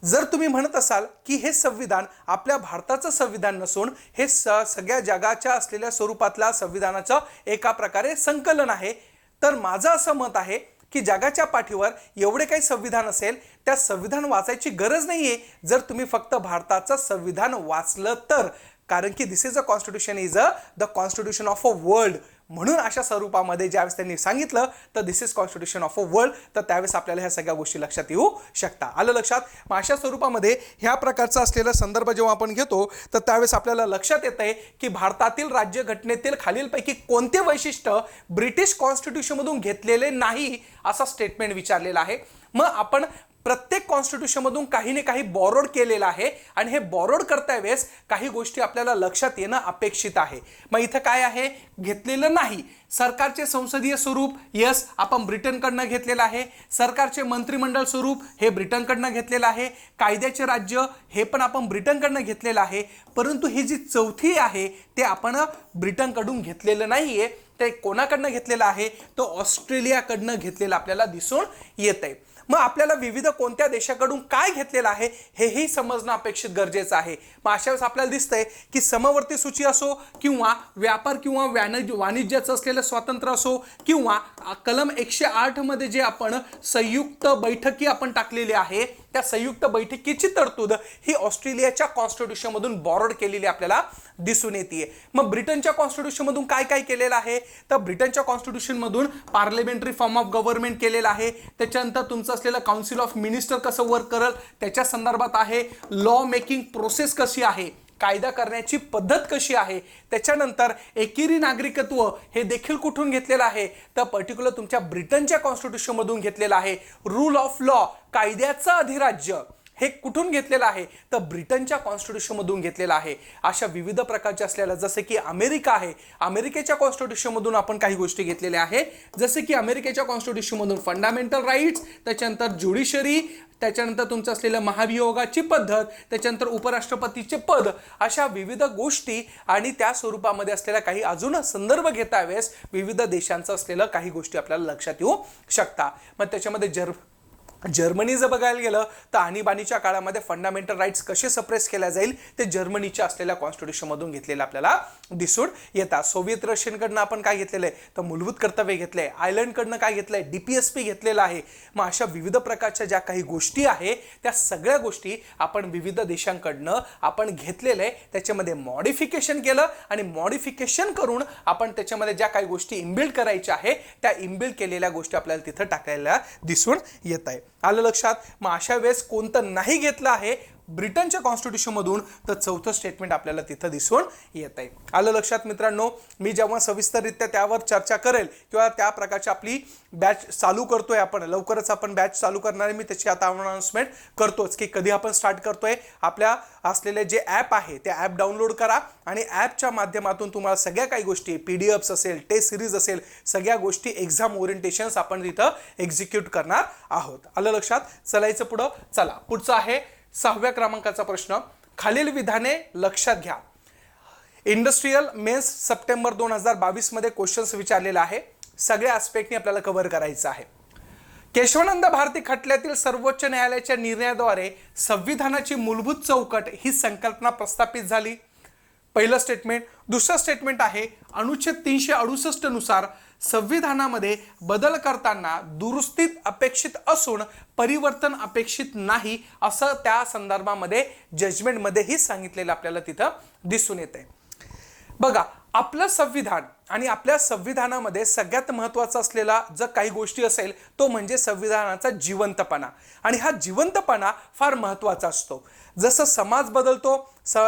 जर तुम्ही म्हणत असाल की हे संविधान आपल्या भारताचं संविधान नसून हे सगळ्या जगाच्या असलेल्या स्वरूपातल्या संविधानाचं एका प्रकारे संकलन आहे, तर माझं असं मत आहे की जगाच्या पाठीवर एवढे काही संविधान असेल त्या संविधान वाचायची गरज नाहीये जर तुम्ही फक्त भारताचं संविधान वाचलं तर. कारण की this is a constitution is the constitution of a world. म्हणून अशा स्वरूपामध्ये ज्यावेळेस त्यांनी सांगितलं तर this is constitution of a world, तर त्यावेळेस आपल्याला ह्या सगळ्या गोष्टी लक्षात येऊ शकता. आलं लक्षात. मग अशा स्वरूपामध्ये ह्या प्रकारचा असलेला संदर्भ जेव्हा आपण घेतो तर त्यावेळेस आपल्याला लक्षात येत आहे की भारतातील राज्यघटनेतील खालीलपैकी कोणते वैशिष्ट्य ब्रिटिश कॉन्स्टिट्यूशनमधून घेतलेले नाही असा स्टेटमेंट विचारलेला आहे. मग आपण प्रत्येक कॉन्स्टिट्यूशनमधून काही ना काही बॉरोड केलेलं आहे आणि हे बॉरोड करता वेळेस काही गोष्टी आपल्याला लक्षात येणं अपेक्षित आहे. मग इथं काय आहे घेतलेलं नाही. सरकारचे संसदीय स्वरूप यस आपण ब्रिटनकडनं घेतलेलं आहे. सरकारचे मंत्रिमंडळ स्वरूप हे ब्रिटनकडनं घेतलेलं आहे. कायद्याचे राज्य हे पण आपण ब्रिटनकडनं घेतलेलं आहे. परंतु ही जी चौथी आहे ते आपण ब्रिटनकडून घेतलेलं नाहीये. ते कोणाकडनं घेतलेलं आहे? तो ऑस्ट्रेलियाकडनं घेतलेलं आपल्याला दिसून येत आहे. मग आपल्याला विविध कोणत्या देशाकडून काय घेतलेलं आहे हेही समजणं अपेक्षित गरजेचं आहे. मग अशा वेळेस आपल्याला दिसतंय की समवर्ती सूची असो किंवा व्यापार किंवा वाणिज्याचं असलेलं स्वातंत्र्य असो किंवा कलम 108 मध्ये जे आपण संयुक्त बैठकी आपण टाकलेली आहे त्या संयुक्त बैठकीची तरतूद ही ऑस्ट्रेलियाच्या कॉन्स्टिट्यूशनमधून बॉरोड केलेली आपल्याला दिसून येते. मग ब्रिटनच्या कॉन्स्टिट्यूशनमधून काय काय केलेलं आहे तर ब्रिटनच्या कॉन्स्टिट्यूशनमधून पार्लमेंटरी फॉर्म ऑफ गव्हर्नमेंट केलेलं आहे. त्याच्यानंतर तुमचं असलेलं काउन्सिल ऑफ मिनिस्टर कसं वर्क करेल त्याच्या संदर्भात आहे. लॉ मेकिंग प्रोसेस कशी आहे, कायदा करण्याची पद्धत कशी आहे, त्याच्यानंतर एकेरी नागरिकत्व हे देखील कुठून घेतलेलं आहे, तर पर्टिक्युलर तुमच्या ब्रिटनच्या कॉन्स्टिट्यूशन मधून घेतलेलं आहे. रूल ऑफ लॉ, कायद्याचं अधिराज्य, हे कुठून घेतलेलं आहे, तर ब्रिटनच्या कॉन्स्टिट्यूशन मधून घेतलेलं आहे. अशा विविध प्रकारचे असलेल्या, जसे की अमेरिका आहे, अमेरिकेच्या कॉन्स्टिट्यूशन मधून आपण काही गोष्टी घेतलेल्या आहे. जसे की अमेरिकेच्या कॉन्स्टिट्यूशन मधून फंडामेंटल राईट्स, त्याच्यानंतर ज्युडिशरी, त्याच्यानंतर तुमचं असलेलं महाभियोगाची पद्धत, त्याच्यानंतर उपराष्ट्रपतीचे पद, अशा विविध गोष्टी आणि त्या स्वरूपामध्ये असलेल्या काही अजून संदर्भ घेता वेळेस विविध देशांचं असलेलं काही गोष्टी आपल्याला लक्षात येऊ शकता. मग त्याच्यामध्ये जर्मनी जर बघायला गेलं तर आणीबाणीच्या काळामध्ये फंडामेंटल राईट्स कसे सप्रेस केल्या जाईल ते जर्मनीच्या असलेल्या कॉन्स्टिट्यूशन मधून घेतलेलं आपल्याला दिसून येतात. सोव्हिएत रशियनकडनं आपण काय घेतलेलं आहे, तर मूलभूत कर्तव्य घेतलंय. आयर्लंडकडनं काय घेतलंय, डीपीएसपी घेतलेलं आहे. मग अशा विविध प्रकारच्या ज्या काही गोष्टी आहे त्या सगळ्या गोष्टी आपण विविध देशांकडनं आपण घेतलेलं आहे. त्याच्यामध्ये मॉडिफिकेशन केलं आणि मॉडिफिकेशन करून आपण त्याच्यामध्ये ज्या काही गोष्टी इनबिल्ड करायच्या आहे त्या इनबिल्ड केलेल्या गोष्टी आपल्याला तिथं टाकायला दिसून येत आहे. आलं लक्षात. मग अशा वेळेस कोणतं नाही घेतलं आहे ब्रिटनच्या कॉन्स्टिट्यूशन मधून, तर चौथं स्टेटमेंट आपल्याला तिथं दिसून येत आहे. आलं लक्षात मित्रांनो. मी जेव्हा सविस्तररित्या त्यावर चर्चा करेल किंवा त्या प्रकारची आपली बॅच चालू करतोय आपण, लवकरच आपण बॅच चालू करणार आहे. मी त्याची आता अनाउन्समेंट करतोच की कधी आपण स्टार्ट करतोय. आपल्या असलेले जे ॲप आहे ते ॲप डाउनलोड करा आणि ॲपच्या माध्यमातून तुम्हाला सगळ्या काही गोष्टी, पीडीएफ्स असेल, टेस्ट सिरीज असेल, सगळ्या गोष्टी एक्झाम ओरिएंटेशन्स आपण तिथं एक्झिक्यूट करणार आहोत. आलं लक्षात. चलायचं पुढं. चला, पुढचं आहे 6व्या क्रमांकाचा प्रश्न. खालील विधाने लक्षात घ्या. इंडस्ट्रियल मेन्स सप्टेंबर 2022 मध्ये क्वेश्चन्स विचारलेला आहे. सगळ्या ॲस्पेक्टनी आपल्याला कव्हर करायचं आहे. केशवानंद भारती खटल्यातील सर्वोच्च न्यायालयाच्या निर्णयाद्वारे संविधानाची मूलभूत चौकट ही संकल्पना प्रस्थापित झाली. पहिलं स्टेटमेंट. दुसरं स्टेटमेंट आहे अनुच्छेद 368 नुसार संविधानामध्ये बदल करताना दुरुस्तीत अपेक्षित असून परिवर्तन अपेक्षित नाही, असं त्या संदर्भामध्ये जजमेंटमध्येही सांगितलेलं आपल्याला तिथं दिसून येते. बघा, आपलं संविधान आणि आपल्या संविधानामध्ये सगळ्यात महत्त्वाचा असलेला जर काही गोष्टी असेल तो म्हणजे संविधानाचा जिवंतपणा. आणि हा जिवंतपणा फार महत्त्वाचा असतो. जसं समाज बदलतो,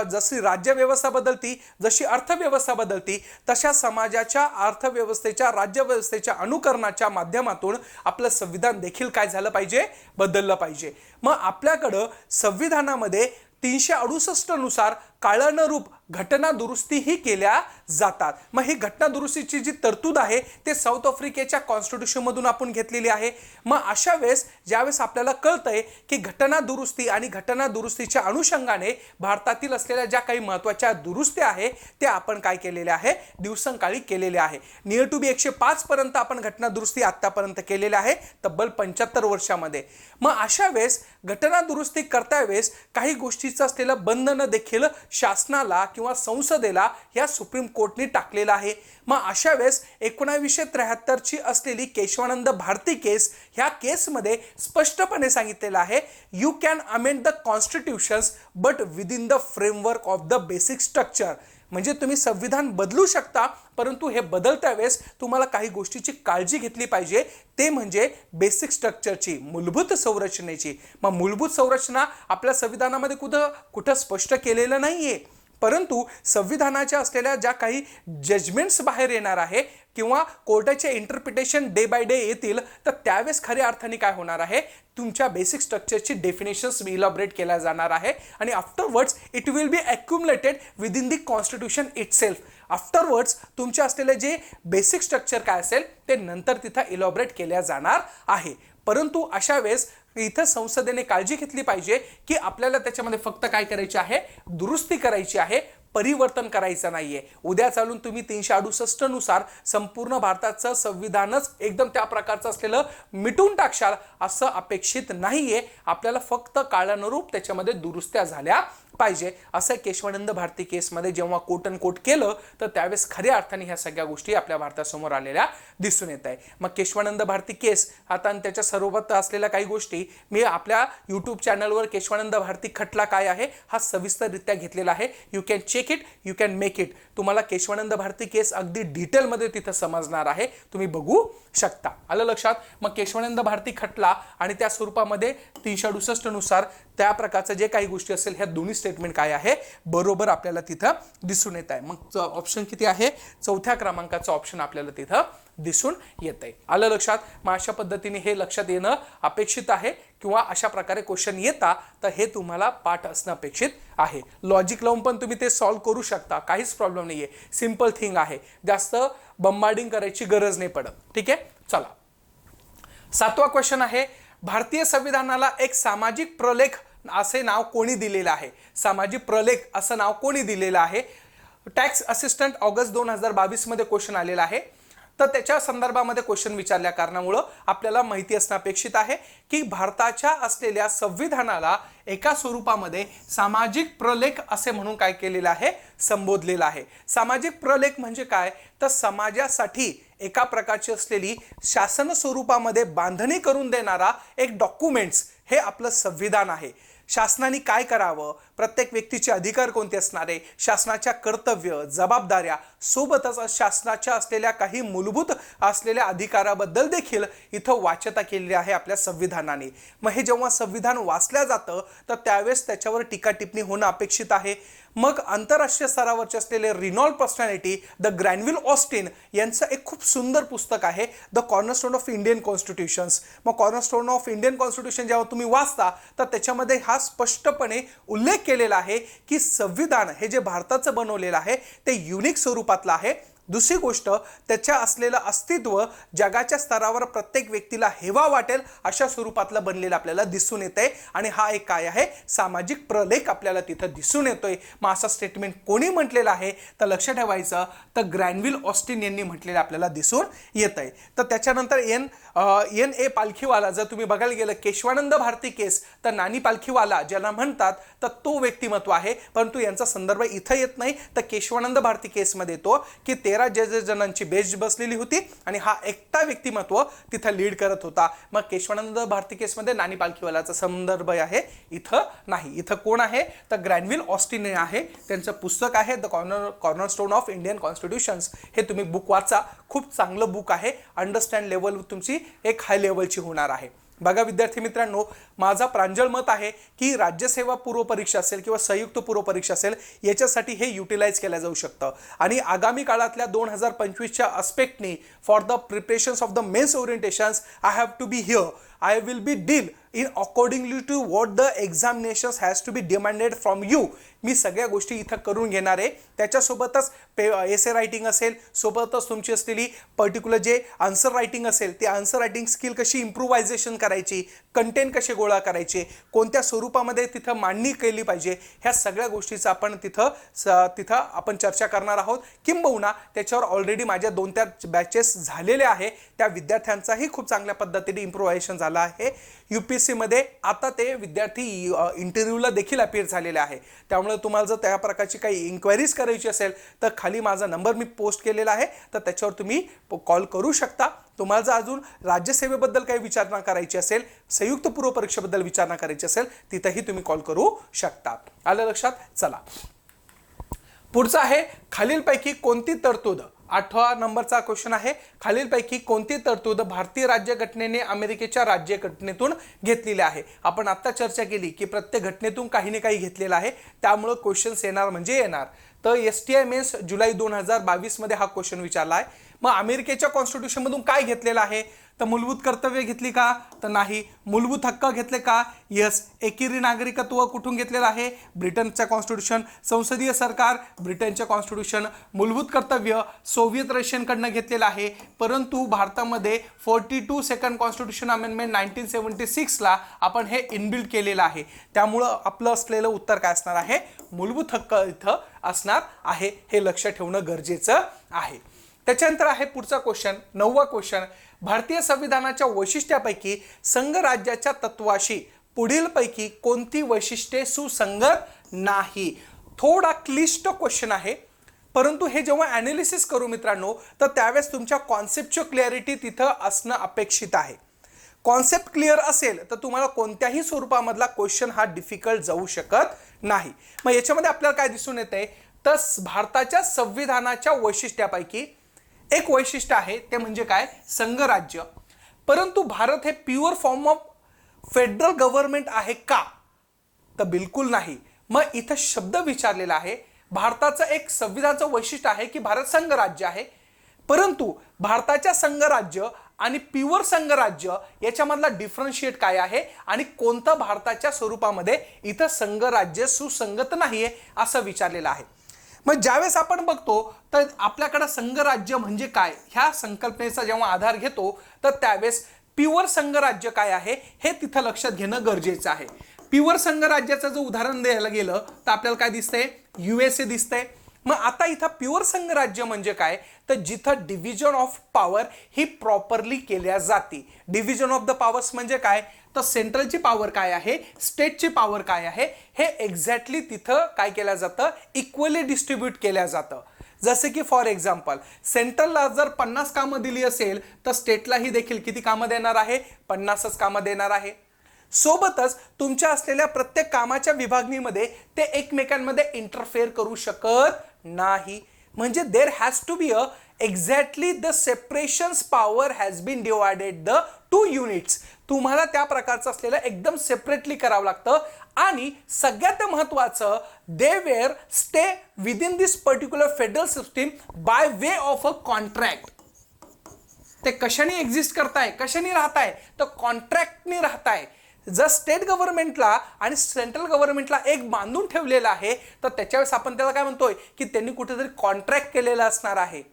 जशी राज्यव्यवस्था बदलती, जशी अर्थव्यवस्था बदलती, तशा समाजाच्या अर्थव्यवस्थेच्या राज्यव्यवस्थेच्या अनुकरणाच्या माध्यमातून आपलं संविधान देखील काय झालं पाहिजे, बदललं पाहिजे. मग आपल्याकडं संविधानामध्ये 368 नुसार काळानुरूप घटना दुरुस्तीही केल्या जातात. मग ही घटना दुरुस्तीची जी तरतूद आहे ते साऊथ आफ्रिकेच्या कॉन्स्टिट्यूशन मधून आपण घेतलेली आहे. मग अशा वेळेस ज्यावेळेस आपल्याला कळतंय की घटना दुरुस्ती आणि घटना दुरुस्तीच्या अनुषंगाने भारतातील असलेल्या ज्या काही महत्त्वाच्या दुरुस्त्या आहे त्या आपण काय केलेल्या आहे, दिवसंकाळी केलेल्या आहे. नियर टू बी 105 पर्यंत आपण घटना दुरुस्ती आतापर्यंत केलेल्या आहे, तब्बल 75 वर्षामध्ये. मग अशा वेळेस घटना दुरुस्ती करता वेळेस काही गोष्टीचं असलेलं बंधन देखील शासनाला किंवा संसदेला या सुप्रीम कोर्टने टाकलेलं आहे. मग अशा वेळेस 1973 ची असलेली केशवानंद भारती केस, ह्या केसमध्ये स्पष्टपणे सांगितलेलं आहे you can amend the constitutions but within the framework of the basic structure. म्हणजे तुम्ही संविधान बदलू शकता, परंतु हे बदलत्या वेळेस तुम्हाला काही गोष्टीची काळजी घेतली पाहिजे, ते म्हणजे बेसिक स्ट्रक्चरची, मूलभूत संरचनेची. मग मूलभूत संरचना आपल्या संविधानामध्ये कुठं स्पष्ट केलेलं नाहीये, परंतु संविधानाच्या असलेल्या ज्या काही जजमेंट्स बाहेर येणार आहे किंवा कोर्टाचे इंटरप्रिटेशन डे बाय डे येतील, तर त्यावेळेस खऱ्या अर्थाने काय होणार आहे, तुमच्या बेसिक स्ट्रक्चरची डेफिनेशन्स इलॅबोरेट केल्या जाणार आहे आणि afterwards it will be accumulated within the constitution itself. Afterwards तुमच्या असलेले जे बेसिक स्ट्रक्चर काय असेल ते नंतर तिथं इलॅबोरेट केल्या जाणार आहे. परंतु अशा वेळेस इथं संसदेने काळजी घेतली पाहिजे की आपल्याला त्याच्यामध्ये फक्त काय करायचे आहे, दुरुस्ती करायची आहे, परिवर्तन करायचं नाहीये. उद्या चालून तुम्ही 368 नुसार संपूर्ण भारताचं संविधानच एकदम त्या प्रकारचं असलेलं मिटून टाकशाल असं अपेक्षित नाहीये. आपल्याला फक्त काळानुरूप त्याच्यामध्ये दुरुस्त्या झाल्या पाहिजे. असं केशवानंद भारती केसमध्ये जेव्हा कोट अँड कोट केलं तर त्यावेळेस खऱ्या अर्थाने ह्या सगळ्या गोष्टी आपल्या भारतासमोर आलेल्या दिसून येत आहे. मग केशवानंद भारती केस आता आणि त्याच्या सर्वोपत असलेल्या काही गोष्टी मी आपल्या यूट्यूब चॅनलवर केशवानंद भारती खटला काय आहे हा सविस्तररित्या घेतलेला आहे. You can check check it, you can make it. तुम्हाला केशवानंद भारती केस अगदी डिटेलमध्ये तिथं समजणार आहे, तुम्ही बघू शकता. आलं लक्षात. मग केशवानंद भारती खटला आणि त्या स्वरूपामध्ये 368 नुसार त्या प्रकारचं जे काही गोष्टी असेल ह्या दोन्ही स्टेटमेंट काय आहे बरोबर आपल्याला तिथं दिसून येत आहे. मग ऑप्शन किती आहे, चौथ्या क्रमांकाचा ऑप्शन आपल्याला तिथं दिसून येत आहे. आलं लक्षात. मग अशा पद्धतीने हे लक्षात येणं अपेक्षित आहे किंवा अशा प्रकारे क्वेश्चन येता तर हे तुम्हाला पाठ असणं अपेक्षित आहे. लॉजिक लावून पण तुम्ही ते सॉल्व्ह करू शकता, काहीच प्रॉब्लेम नाहीये. सिंपल थिंग आहे, जास्त बंबार्डिंग करायची गरज नाही पडत. ठीक आहे. चला, 7वा क्वेश्चन आहे, भारतीय संविधानाला एक सामाजिक प्रलेख असे नाव कोणी दिलेलं आहे. सामाजिक प्रलेख असं नाव कोणी दिलेलं आहे. टॅक्स असिस्टंट ऑगस्ट 2022 मध्ये क्वेश्चन आलेला आहे. तर त्याच्या संदर्भामध्ये क्वेश्चन विचारल्या कारणामुळे आपल्याला माहिती असणं अपेक्षित आहे की भारताच्या असलेल्या संविधानाला एका स्वरूपामध्ये सामाजिक प्रलेख असे म्हणून काय केलेलं आहे, संबोधलेलं आहे. सामाजिक प्रलेख म्हणजे काय, तर समाजासाठी एका प्रकारची असलेली शासन स्वरूपामध्ये बांधणी करून देणारा एक डॉक्युमेंट्स हे आपलं संविधान आहे. शासनाने काय करावं, प्रत्येक व्यक्तीचे अधिकार कोणते असणारे, शासनाच्या कर्तव्य जबाबदाऱ्या सोबतच शासनाच्या असलेल्या काही मूलभूत असलेल्या अधिकाराबद्दल देखील इथं वाच्यता केलेली आहे आपल्या संविधानाने. मग हे जेव्हा संविधान वाचल्या जातं तर त्यावेळेस त्याच्यावर टीका टिप्पणी होणं अपेक्षित आहे. मग आंतरराष्ट्रीय स्तरावरचे असलेले Reynold personality the Granville Austin यांचं एक खूप सुंदर पुस्तक आहे the cornerstone of Indian constitutions. मग कॉर्नरस्टोन ऑफ इंडियन कॉन्स्टिट्यूशन जेव्हा तुम्ही वाचता तर त्याच्यामध्ये हा स्पष्टपणे उल्लेख केलेला आहे की संविधान हे जे भारताचं बनवलेलं आहे ते युनिक स्वरूपातलं आहे. दुसरी गोष्ट, त्याच्या असलेलं अस्तित्व जगाच्या स्तरावर प्रत्येक व्यक्तीला हेवा वाटेल अशा स्वरूपातलं बनलेलं आपल्याला दिसून येतंय. आणि हा एक काय आहे, सामाजिक प्रलेख आपल्याला तिथं दिसून येतोय. मग असा स्टेटमेंट कोणी म्हटलेलं आहे तर लक्ष ठेवायचं, तर ग्रॅनविल ऑस्टिन यांनी म्हटलेलं आपल्याला दिसून येत आहे. तर त्याच्यानंतर एन ए पालखीवाला, जर तुम्ही बघायला गेलं केशवानंद भारती केस, तर नानी पालखीवाला ज्यांना म्हणतात तर तो व्यक्तिमत्व आहे, परंतु यांचा संदर्भ इथं येत नाही. तर केशवानंद भारती केसमध्ये येतो की 13 जणांची बेंच बसलेली होती आणि हा एकटा व्यक्तिमत्व तिथं लीड करत होता. मग केशवानंद भारती केसमध्ये नानी पालखीवालाचा संदर्भ आहे, इथं नाही. इथं कोण आहे तर ग्रॅनविल ऑस्टिन आहे. त्यांचं पुस्तक आहे द कॉर्नरस्टोन ऑफ इंडियन कॉन्स्टिट्यूशन्स. हे तुम्ही बुक वाचा, खूप चांगलं बुक आहे. अंडरस्टँड लेवल तुमची एक हाय लेवलची होणार आहे. बघा विद्यार्थी मित्रांनो, माझा प्रांजळ मत आहे की राज्यसेवा पूर्व परीक्षा असेल किंवा संयुक्त पूर्व परीक्षा असेल याच्यासाठी हे युटिलाइज केलं जाऊ शकतं. आणि आगामी काळातल्या 2025च्या अस्पेक्टनी for the preparations of the mains orientations I have to be here. I will be deal in accordingly to what the examinations has to be demanded from you. मी सगळ्या गोष्टी इथं करून घेणार आहे. त्याच्यासोबतच एसे रायटिंग असेल, सोबतच तुमची असलेली पर्टिक्युलर जे आन्सर रायटिंग असेल ते आन्सर रायटिंग स्किल कशी इम्प्रूव्हायझेशन करायची, कंटेंट कसे गोळा करायचे, कोणत्या स्वरूपामध्ये तिथं मांडणी केली पाहिजे, ह्या सगळ्या गोष्टीचं आपण तिथं आपण चर्चा करणार आहोत. किंबहुना त्याच्यावर ऑलरेडी माझ्या 2-4 बॅचेस झालेले आहे. त्या विद्यार्थ्यांचाही खूप चांगल्या पद्धतीने इम्प्रूव्हायझेशन झालं आहे. UPSC मध्ये आता ते विद्यार्थी इंटरव्ह्यूला देखील अपीअर झालेले आहे. त्यामुळे तुम्हाला जर त्या प्रकारची काही इन्क्वायरीज करायची असेल तर खाली माझा नंबर मी पोस्ट केलेला आहे, तर त्याच्यावर तुम्ही कॉल करू शकता. तुम्हाला जर अजून राज्यसेवेबद्दल काही विचारणा करायची असेल, संयुक्त पूर्व परीक्षेबद्दल विचारणा करायची असेल, तिथंही तुम्ही कॉल करू शकता. आलं लक्षात. चला, पुढचा आहे खालीलपैकी कोणती तरतूद, 8वा नंबरचा क्वेश्चन आहे, खालीलपैकी कोणती तरतूद भारतीय राज्यघटनेने अमेरिकेच्या राज्यघटनेतून घेतलेली आहे. आपण आता चर्चा केली की प्रत्येक घटनेतून काही ना काही घेतलेलं आहे, त्यामुळे क्वेश्चन्स येणार म्हणजे येणार. तर STI मेन्स जुलै 2022 मध्ये हा क्वेश्चन विचारला आहे. मग अमेरिकेच्या कॉन्स्टिट्यूशन मधून काय घेतलेलं आहे, तर मूलभूत कर्तव्य घेतली का, तर नाही. मूलभूत हक्क घेतले का, यस. एकेरी नागरिकत्व कुठून घेतलेलं आहे, ब्रिटनच्या कॉन्स्टिट्यूशन. संसदीय सरकार, ब्रिटनच्या कॉन्स्टिट्यूशन. मूलभूत कर्तव्य सोव्हिएत रशियनकडनं घेतलेलं आहे, परंतु भारतामध्ये 42 सेकंड कॉन्स्टिट्यूशन अमेंडमेंट 1976 ला आपण हे इनबिल्ट केलेलं आहे. त्यामुळं आपलं असलेलं उत्तर काय असणार आहे, मूलभूत हक्क इथं असणार आहे. हे लक्ष ठेवणं गरजेचं आहे. त्याच्यानंतर आहे पुढचा क्वेश्चन, 9वा क्वेश्चन, भारतीय संविधानाच्या वैशिष्ट्यापैकी संघराज्याच्या तत्वाशी पुढीलपैकी कोणती वैशिष्ट्ये सुसंगत नाही. थोडा क्लिष्ट क्वेश्चन आहे, परंतु हे जेव्हा ॲनालिसिस करू मित्रांनो तर त्यावेळेस तुमच्या कॉन्सेप्टची क्लिअरिटी तिथं असणं अपेक्षित आहे. कॉन्सेप्ट क्लिअर असेल तर तुम्हाला कोणत्याही स्वरूपामधला क्वेश्चन हा डिफिकल्ट जाऊ शकत नाही. मग याच्यामध्ये आपल्याला काय दिसून येतंय, तर भारताच्या संविधानाच्या वैशिष्ट्यापैकी एक वैशिष्ट्य आहे ते म्हणजे काय, संघराज्य. परंतु भारत हे pure form of federal government आहे का, तर बिलकुल नाही. मग इथं शब्द विचारलेला आहे. भारताचं एक संविधानाचं वैशिष्ट्य आहे की भारत संघराज्य आहे, परंतु भारताच्या संघराज्य आणि प्युअर संघराज्य याच्यामधला डिफरन्शिएट काय आहे आणि कोणतं भारताच्या स्वरूपामध्ये इथं संघराज्य सुसंगत नाहीये असं विचारलेलं आहे. मग ज्यावेळेस आपण बघतो तर आपल्याकडे संघराज्य म्हणजे काय ह्या संकल्पनेचा जेव्हा आधार घेतो तर त्यावेळेस प्युअर संघराज्य काय आहे हे तिथं लक्षात घेणं गरजेचं आहे. प्युअर संघराज्याचं जर उदाहरण द्यायला गेलं तर आपल्याला काय दिसतंय, USA दिसतंय. मग आता इथं प्युअर संघराज्य म्हणजे काय, तर जिथं division of power he properly केल्या जाते. डिव्हिजन ऑफ द पॉवर्स म्हणजे काय, तर सेंट्रलची पॉवर काय आहे, स्टेटची पॉवर काय आहे, हे एक्झॅक्टली तिथं काय केलं जातं, इक्वली डिस्ट्रीब्यूट केल्या जातं. जसे की फॉर एक्झाम्पल सेंट्रलला जर 50 कामं दिली असेल तर स्टेटलाही देखील किती कामं देणार आहे, 50च कामं देणार आहे. सोबतच तुमच्या असलेल्या प्रत्येक कामाच्या विभागणीमध्ये ते एकमेकांमध्ये इंटरफेअर करू शकत नाही. म्हणजे there has to be a exactly the separations power has been divided the 2 units. तुम्हाला त्या प्रकारचं असलेलं एकदम सेपरेटली करावं लागतं. आणि सगळ्यात महत्त्वाचं, they were stay within this particular federal system bye way of a contract. ते कशाने एक्झिस्ट करताय, कशाने राहताय, तर कॉन्ट्रॅक्टने राहताय. जर स्टेट गव्हर्नमेंटला आणि सेंट्रल गव्हर्नमेंटला एक बांधून ठेवलेलं आहे तर त्याच्यावेळेस आपण त्याला काय म्हणतोय की त्यांनी कुठेतरी कॉन्ट्रॅक्ट केलेलं असणार आहे.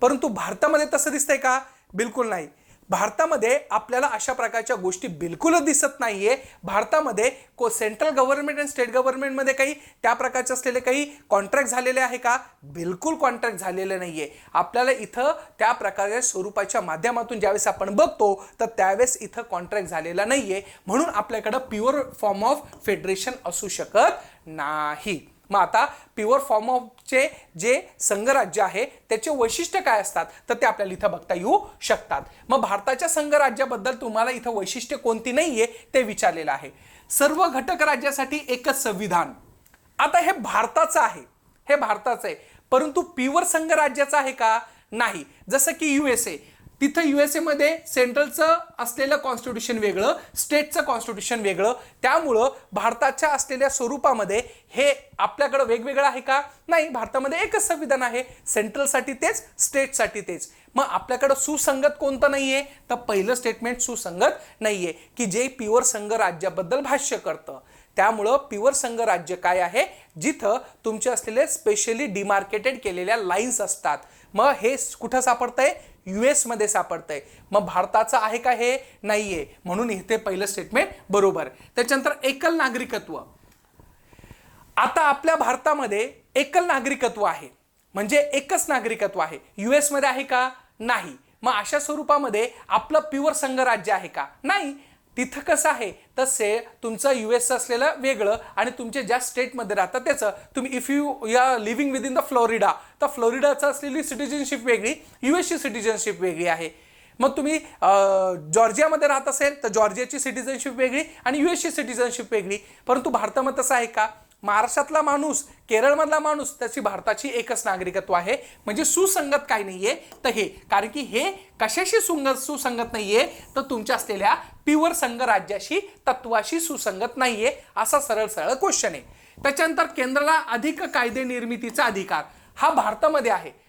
परंतु भारतामध्ये तसं दिसतंय का, बिलकुल नाही. भारतामध्ये आपल्याला अशा प्रकारच्या गोष्टी बिलकुलच दिसत नाहीये. भारतामध्ये सेंट्रल गव्हर्नमेंट आणि स्टेट गव्हर्नमेंटमध्ये काही त्या प्रकारचे असलेले काही कॉन्ट्रॅक्ट झालेले आहे का, बिलकुल कॉन्ट्रॅक्ट झालेले नाहीये. आपल्याला इथं त्या प्रकारच्या स्वरूपाच्या माध्यमातून ज्यावेळेस आपण बघतो तर त्यावेळेस इथं कॉन्ट्रॅक्ट झालेला नाहीये. म्हणून आपल्याकडं प्युअर फॉर्म ऑफ फेडरेशन असू शकत नाही. मग आता प्युअर फॉर्म ऑफचे जे संघराज्य आहे त्याचे वैशिष्ट्य काय असतात तर ते आपल्याला इथं बघता येऊ शकतात. मग भारताच्या संघराज्याबद्दल तुम्हाला इथं वैशिष्ट्य कोणती नाहीये ते विचारलेलं आहे. सर्व घटक राज्यासाठी एकच संविधान. आता हे भारताचं आहे, हे भारताचं आहे, परंतु प्युअर संघराज्याचं आहे का, नाही. जसं की USA, तिथं USA मध्ये सेंट्रलचं असलेलं कॉन्स्टिट्यूशन वेगळं, स्टेटचं कॉन्स्टिट्यूशन वेगळं. त्यामुळं भारताच्या असलेल्या स्वरूपामध्ये हे आपल्याकडं वेगवेगळं आहे का, नाही. भारतामध्ये एकच संविधान आहे, सेंट्रलसाठी तेच, स्टेटसाठी तेच. मग आपल्याकडं सुसंगत कोणतं नाहीये, तर पहिलं स्टेटमेंट सुसंगत नाहीये की जे प्युअर संघराज्याबद्दल भाष्य करतं. त्यामुळं प्युअर संघराज्य काय आहे, जिथं तुमचे असलेले स्पेशली डिमार्केटेड केलेल्या लाईन्स असतात. मग हे कुठं सापडतंय, US मध्ये सापडतंय. मग भारताचं आहे का, हे नाहीये. म्हणून इथे पहिलं स्टेटमेंट बरोबर. त्याच्यानंतर एकल नागरिकत्व. आता आपल्या भारतामध्ये एकल नागरिकत्व आहे, म्हणजे एकच नागरिकत्व आहे. US मध्ये आहे का, नाही. मग अशा स्वरूपामध्ये आपलं प्युअर संघराज्य आहे का, नाही. तिथं कसं आहे तसे तुमचं US असलेलं वेगळं आणि तुमचे ज्या स्टेटमध्ये राहतात त्याचं. तुम्ही if you are living within the Florida, तर फ्लोरिडाचं असलेली सिटिझनशिप वेगळी, USची सिटिझनशिप वेगळी आहे. मग तुम्ही जॉर्जियामध्ये राहत असेल तर जॉर्जियाची सिटिझनशिप वेगळी आणि USची सिटिझनशिप वेगळी. परंतु भारतामध्ये तसं आहे का, महाराष्ट्रातला माणूस, केरळमधला माणूस, त्याची भारताची एकच नागरिकत्व आहे. म्हणजे सुसंगत काय नाहीये तर हे, कारण की हे कशाशी सुसंगत नाहीये तर तुमच्या असलेल्या प्युअर संघराज्याशी, तत्वाशी सुसंगत नाहीये. असा सरळ सरळ क्वेश्चन आहे. त्याच्यानंतर केंद्राला अधिक कायदे निर्मितीचा अधिकार हा भारतामध्ये आहे.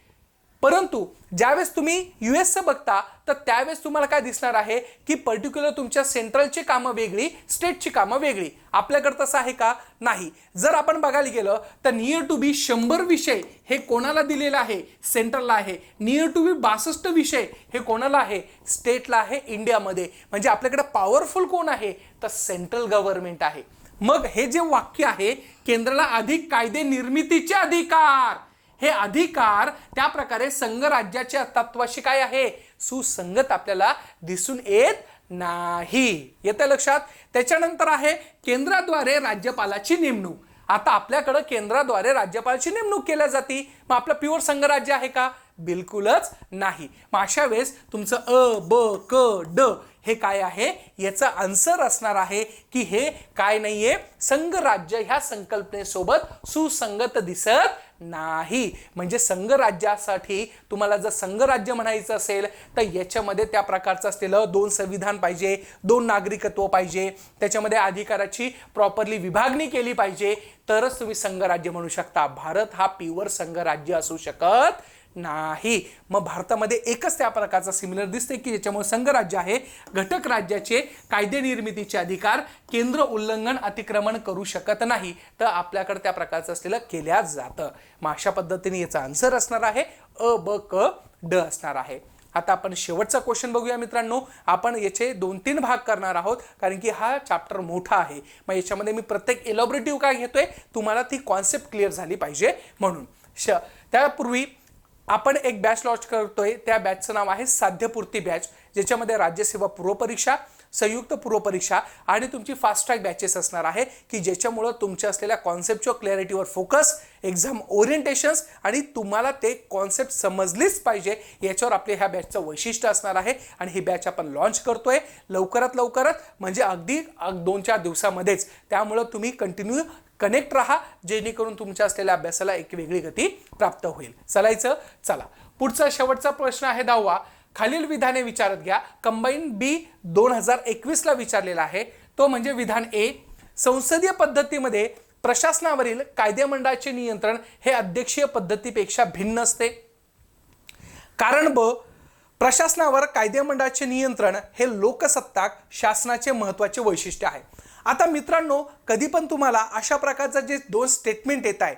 परंतु ज्यावेळेस तुम्ही USचं बघता तर त्यावेळेस तुम्हाला काय दिसणार आहे की पर्टिक्युलर तुमच्या सेंट्रलची कामं वेगळी, स्टेटची कामं वेगळी. आपल्याकडे तसं आहे का, नाही. जर आपण बघायला गेलं तर नियर टू बी 100 विषय हे कोणाला दिलेलं आहे, सेंट्रलला आहे. नियर टू बी 62 विषय हे कोणाला आहे, स्टेटला आहे, इंडियामध्ये. म्हणजे आपल्याकडे पॉवरफुल कोण आहे, तर सेंट्रल गव्हर्नमेंट आहे. मग हे जे वाक्य आहे, केंद्राला अधिक कायदे निर्मितीचे अधिकार, हे अधिकार त्या प्रकारे संघराज्याच्या तत्वाशी काय आहे, सुसंगत आपल्याला दिसून येत नाही. येतं लक्षात. त्याच्यानंतर आहे केंद्राद्वारे राज्यपालाची नेमणूक. आता आपल्याकडे केंद्राद्वारे राज्यपालाची नेमणूक केल्या जाते. मग आपलं प्युअर संघराज्य आहे का, बिलकुलच नाही. मग अशा वेळेस तुमचं अ ब क ड हे काय आहे, याचा आन्सर असणार आहे की हे काय नाहीये, संघराज्य ह्या संकल्पनेसोबत सुसंगत दिसत नाही. म्हणजे संघराज्यासाठी तुम्हाला जर संघराज्य म्हणायचं असेल तर याच्यामध्ये त्या प्रकारचं असलेलं 2 संविधान पाहिजे, 2 नागरिकत्व पाहिजे, त्याच्यामध्ये अधिकाराची प्रॉपरली विभागणी केली पाहिजे, तरच तुम्ही संघराज्य म्हणू शकता. भारत हा प्युअर संघराज्य असू शकत नाही. मग भारतामध्ये एकच त्या प्रकारचा सिमिलर दिसते की ज्याच्यामुळे संघराज्य आहे. घटक राज्याचे कायदे निर्मितीचे अधिकार केंद्र उल्लंघन अतिक्रमण करू शकत नाही, तर आपल्याकडे त्या प्रकारचं असलेलं केल्या जातं. मग अशा पद्धतीने याचा आन्सर असणार आहे अ ब क ड असणार आहे. आता आपण शेवटचा क्वेश्चन बघूया मित्रांनो. आपण याचे 2-3 भाग करणार आहोत कारण की हा चॅप्टर मोठा आहे. मग याच्यामध्ये मी प्रत्येक एलॉबरेटिव्ह काय घेतोय, तुम्हाला ती कॉन्सेप्ट क्लिअर झाली पाहिजे म्हणून. त्यापूर्वी आपण एक बॅच लॉन्च करतोय. त्या बॅचचं नाव आहे साध्यपूर्ती बॅच, ज्याच्यामध्ये राज्यसेवा पूर्व परीक्षा, संयुक्त पूर्व परीक्षा आणि तुमची फास्ट ट्रॅक बॅचेस असणार आहे की ज्याच्यामुळं तुमच्या असलेल्या कॉन्सेप्टच्या क्लॅरिटीवर फोकस, एक्झाम ओरिएंटेशन्स आणि तुम्हाला ते कॉन्सेप्ट समजलीच पाहिजे याच्यावर आपले ह्या बॅचचं वैशिष्ट्य असणार आहे. आणि ही बॅच आपण लॉन्च करतोय लवकरात म्हणजे अगदी 2-4 दिवसामध्येच. त्यामुळं तुम्ही कंटिन्यू कनेक्ट रहा जेणेकरून तुमच्या असलेल्या अभ्यासाला एक वेगळी गती प्राप्त होईल. चला पुढचा शेवटचा प्रश्न आहे 10वा. खालील विधाने विचारत घ्या. कंबाईन बी 2021 ला विचारलेला आहे. तो म्हणजे विधान ए, संसदीय पद्धतीमध्ये प्रशासनावरील कायदेमंडळाचे नियंत्रण हे अध्यक्षीय पद्धतीपेक्षा भिन्न असते. कारण ब, प्रशासनावर कायदेमंडळाचे नियंत्रण हे लोकसत्ताक शासनाचे महत्त्वाचे वैशिष्ट्य आहे. आता मित्रांनो, कधी पण तुम्हाला अशा प्रकारचं जे 2 स्टेटमेंट येत आहे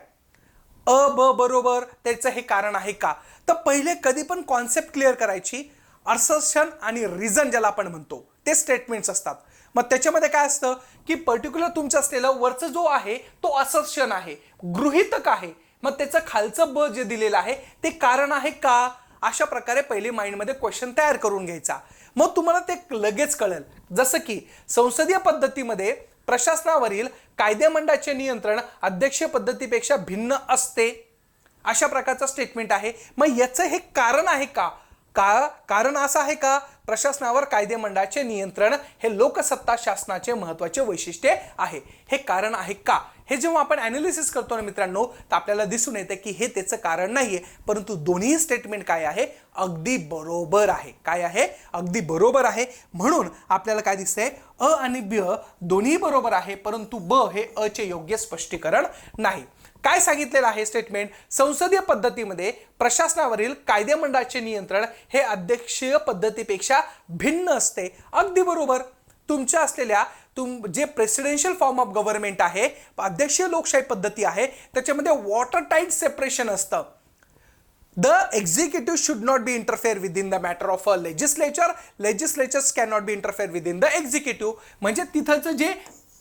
अ ब बरोबर, त्याचं हे कारण आहे का, तर पहिले कधी पण कॉन्सेप्ट क्लिअर करायची. असर्शन आणि रिझन ज्याला आपण म्हणतो ते स्टेटमेंट्स असतात. मग त्याच्यामध्ये काय असतं की पर्टिक्युलर तुमचं असलेलं वरचं जो आहे तो असर्शन आहे, गृहीतक आहे. मग त्याचं खालचं ब जे दिलेलं आहे ते कारण आहे का, अशा प्रकारे पहिले माइंडमध्ये क्वेश्चन तयार करून घ्यायचा. मग तुम्हाला ते लगेच कळेल. जसं की संसदीय पद्धतीमध्ये प्रशासनावरील कायदेमंडळाचे नियंत्रण अध्यक्षीय पद्धतीपेक्षा भिन्न असते, अशा प्रकारचा स्टेटमेंट आहे. मग याचं हे कारण आहे का, कारण असं आहे का, प्रशासनावर कायदेमंडळाचे नियंत्रण हे लोकसत्ता शासनाचे महत्त्वाचे वैशिष्ट्य आहे. हे कारण आहे का, हे जेव्हा आपण ॲनालिसिस करतो ना मित्रांनो, तर आपल्याला दिसून येतं की हे त्याचं कारण नाहीये, परंतु दोन्ही स्टेटमेंट काय आहे, अगदी बरोबर आहे. काय आहे, अगदी बरोबर आहे. म्हणून आपल्याला काय दिसतंय, अ आणि ब दोन्ही बरोबर आहे, परंतु ब हे अ चे योग्य स्पष्टीकरण नाही. काय सांगितलेलं आहे स्टेटमेंट, संसदीय पद्धतीमध्ये प्रशासनावरील कायदेमंडळाचे नियंत्रण हे अध्यक्षीय पद्धतीपेक्षा भिन्न असते. अगदी बरोबर. तुमच्या असलेल्या जे प्रेसिडेन्शियल फॉर्म ऑफ गव्हर्नमेंट आहे, अध्यक्षीय लोकशाही पद्धती आहे, त्याच्यामध्ये वॉटर टाईट सेपरेशन असतं. The executive should not be interfere with in the matter of a legislature, legislatures can not be interfere with in the executive. म्हणजे तिथलचं जे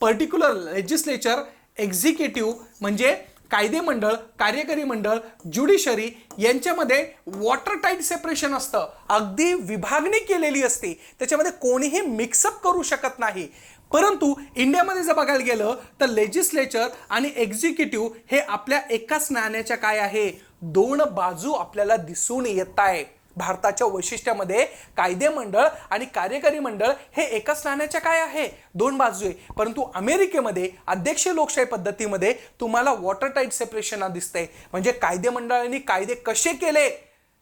पर्टिक्युलर लेजिस्लेचर, एक्झिक्युटिव्ह म्हणजे कायदे मंडळ, कार्यकारी मंडळ, ज्युडिशरी यांच्यामध्ये वॉटर टाईट सेपरेशन असतं. अगदी विभागणी केलेली असते, त्याच्यामध्ये कोणीही मिक्सअप करू शकत नाही. परंतु इंडियामध्ये जर बघायला गेलं तर लेजिस्लेचर आणि एक्झिक्युटिव्ह हे आपल्या एकाच नाण्याच्या काय आहे, 2 बाजू आपल्याला दिसून येत आहे. भारताच्या वैशिष्ट्यामध्ये कायदे मंडळ आणि कार्यकारी मंडळ हे एकाच नाण्याच्या काय आहे, 2 बाजू आहे. परंतु अमेरिकेमध्ये अध्यक्षीय लोकशाही पद्धतीमध्ये तुम्हाला वॉटर टाईट सेपरेशन दिसतंय. म्हणजे कायदे मंडळाने कायदे कसे केले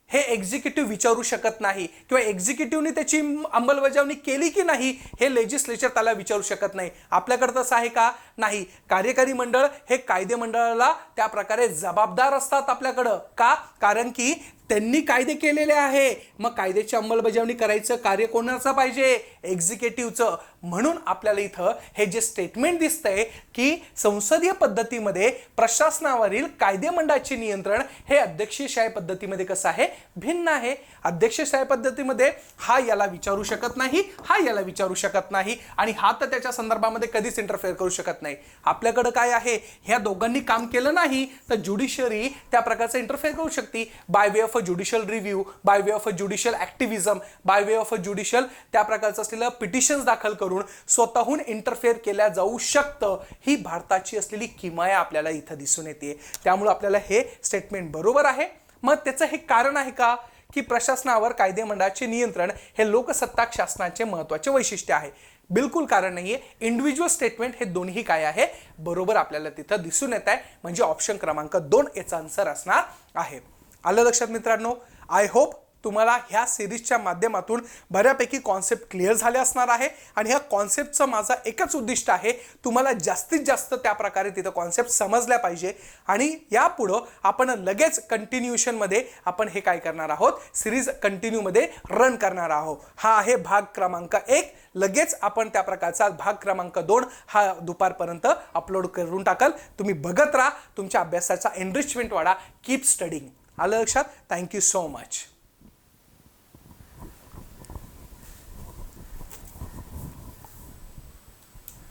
हे एक्झिक्युटिव्ह विचारू शकत नाही, किंवा एक्झिक्युटिव्हने त्याची अंमलबजावणी केली की नाही हे लेजिस्लेचर त्याला विचारू शकत नाही. आपल्याकडे तसं आहे का, नाही. कार्यकारी मंडळ हे कायदे मंडळाला त्या प्रकारे जबाबदार असतात आपल्याकडं. का, कारण की त्यांनी कायदे केलेले आहे. मग कायद्याची अंमलबजावणी करायचं कार्य कोणाचं पाहिजे, एक्झिक्युटिव्हचं. म्हणून आपल्याला इथं हे जे स्टेटमेंट दिसतंय की संसदीय पद्धतीमध्ये प्रशासनावरील कायदेमंडळाचे नियंत्रण हे अध्यक्षीयशाही पद्धतीमध्ये कसं आहे, भिन्न आहे. अध्यक्षीयशाही पद्धतीमध्ये हा याला विचारू शकत नाही, हा याला विचारू शकत नाही, आणि हा तर त्याच्या संदर्भामध्ये कधीच इंटरफेअर करू शकत नाही. आपल्याकडं काय आहे, ह्या दोघांनी काम केलं नाही तर ज्युडिशरी त्या प्रकारचं इंटरफेअर करू शकते by way of judicial review, by way of judicial activism, by way of judicial त्या प्रकारचं असलेलं पिटिशन्स दाखल करून स्वतःहून इंटरफेअर केल्या जाऊ शकतं. ही भारताची असलेली किमया आपल्याला इथं दिसून येते. त्यामुळे आपल्याला हे स्टेटमेंट बरोबर आहे. मग त्याचं हे कारण आहे का की प्रशासनावर कायदे मंडळाचे नियंत्रण हे लोकसत्ताक शासनाचे महत्त्वाचे वैशिष्ट्य आहे. बिलकुल कारण नाहीये. इंडिव्हिज्युअल स्टेटमेंट हे दोन्ही काय आहे बरोबर आपल्याला तिथं दिसून येत आहे. म्हणजे ऑप्शन क्रमांक 2 याचा आन्सर असणार आहे. आलं लक्षात मित्रांनो. आय होप तुम्हाला ह्या सिरीजच्या माध्यमातून बऱ्यापैकी कॉन्सेप्ट क्लिअर झाले असणार आहे. आणि ह्या कॉन्सेप्टचं माझा एकच उद्दिष्ट आहे, तुम्हाला जास्तीत जास्त त्या प्रकारे तिथं कॉन्सेप्ट समजल्या पाहिजे. आणि यापुढं आपण लगेच कंटिन्यूशनमध्ये आपण हे काय करणार आहोत, सिरीज कंटिन्यूमध्ये रन करणार आहोत. हा आहे भाग क्रमांक 1. लगेच आपण त्या प्रकारचा भाग क्रमांक 2 हा दुपारपर्यंत अपलोड करून टाकाल. तुम्ही बघत राहा. तुमच्या अभ्यासाचा एनरिचमेंट वाढा. Keep studying. आलं लक्षात. Thank you so much.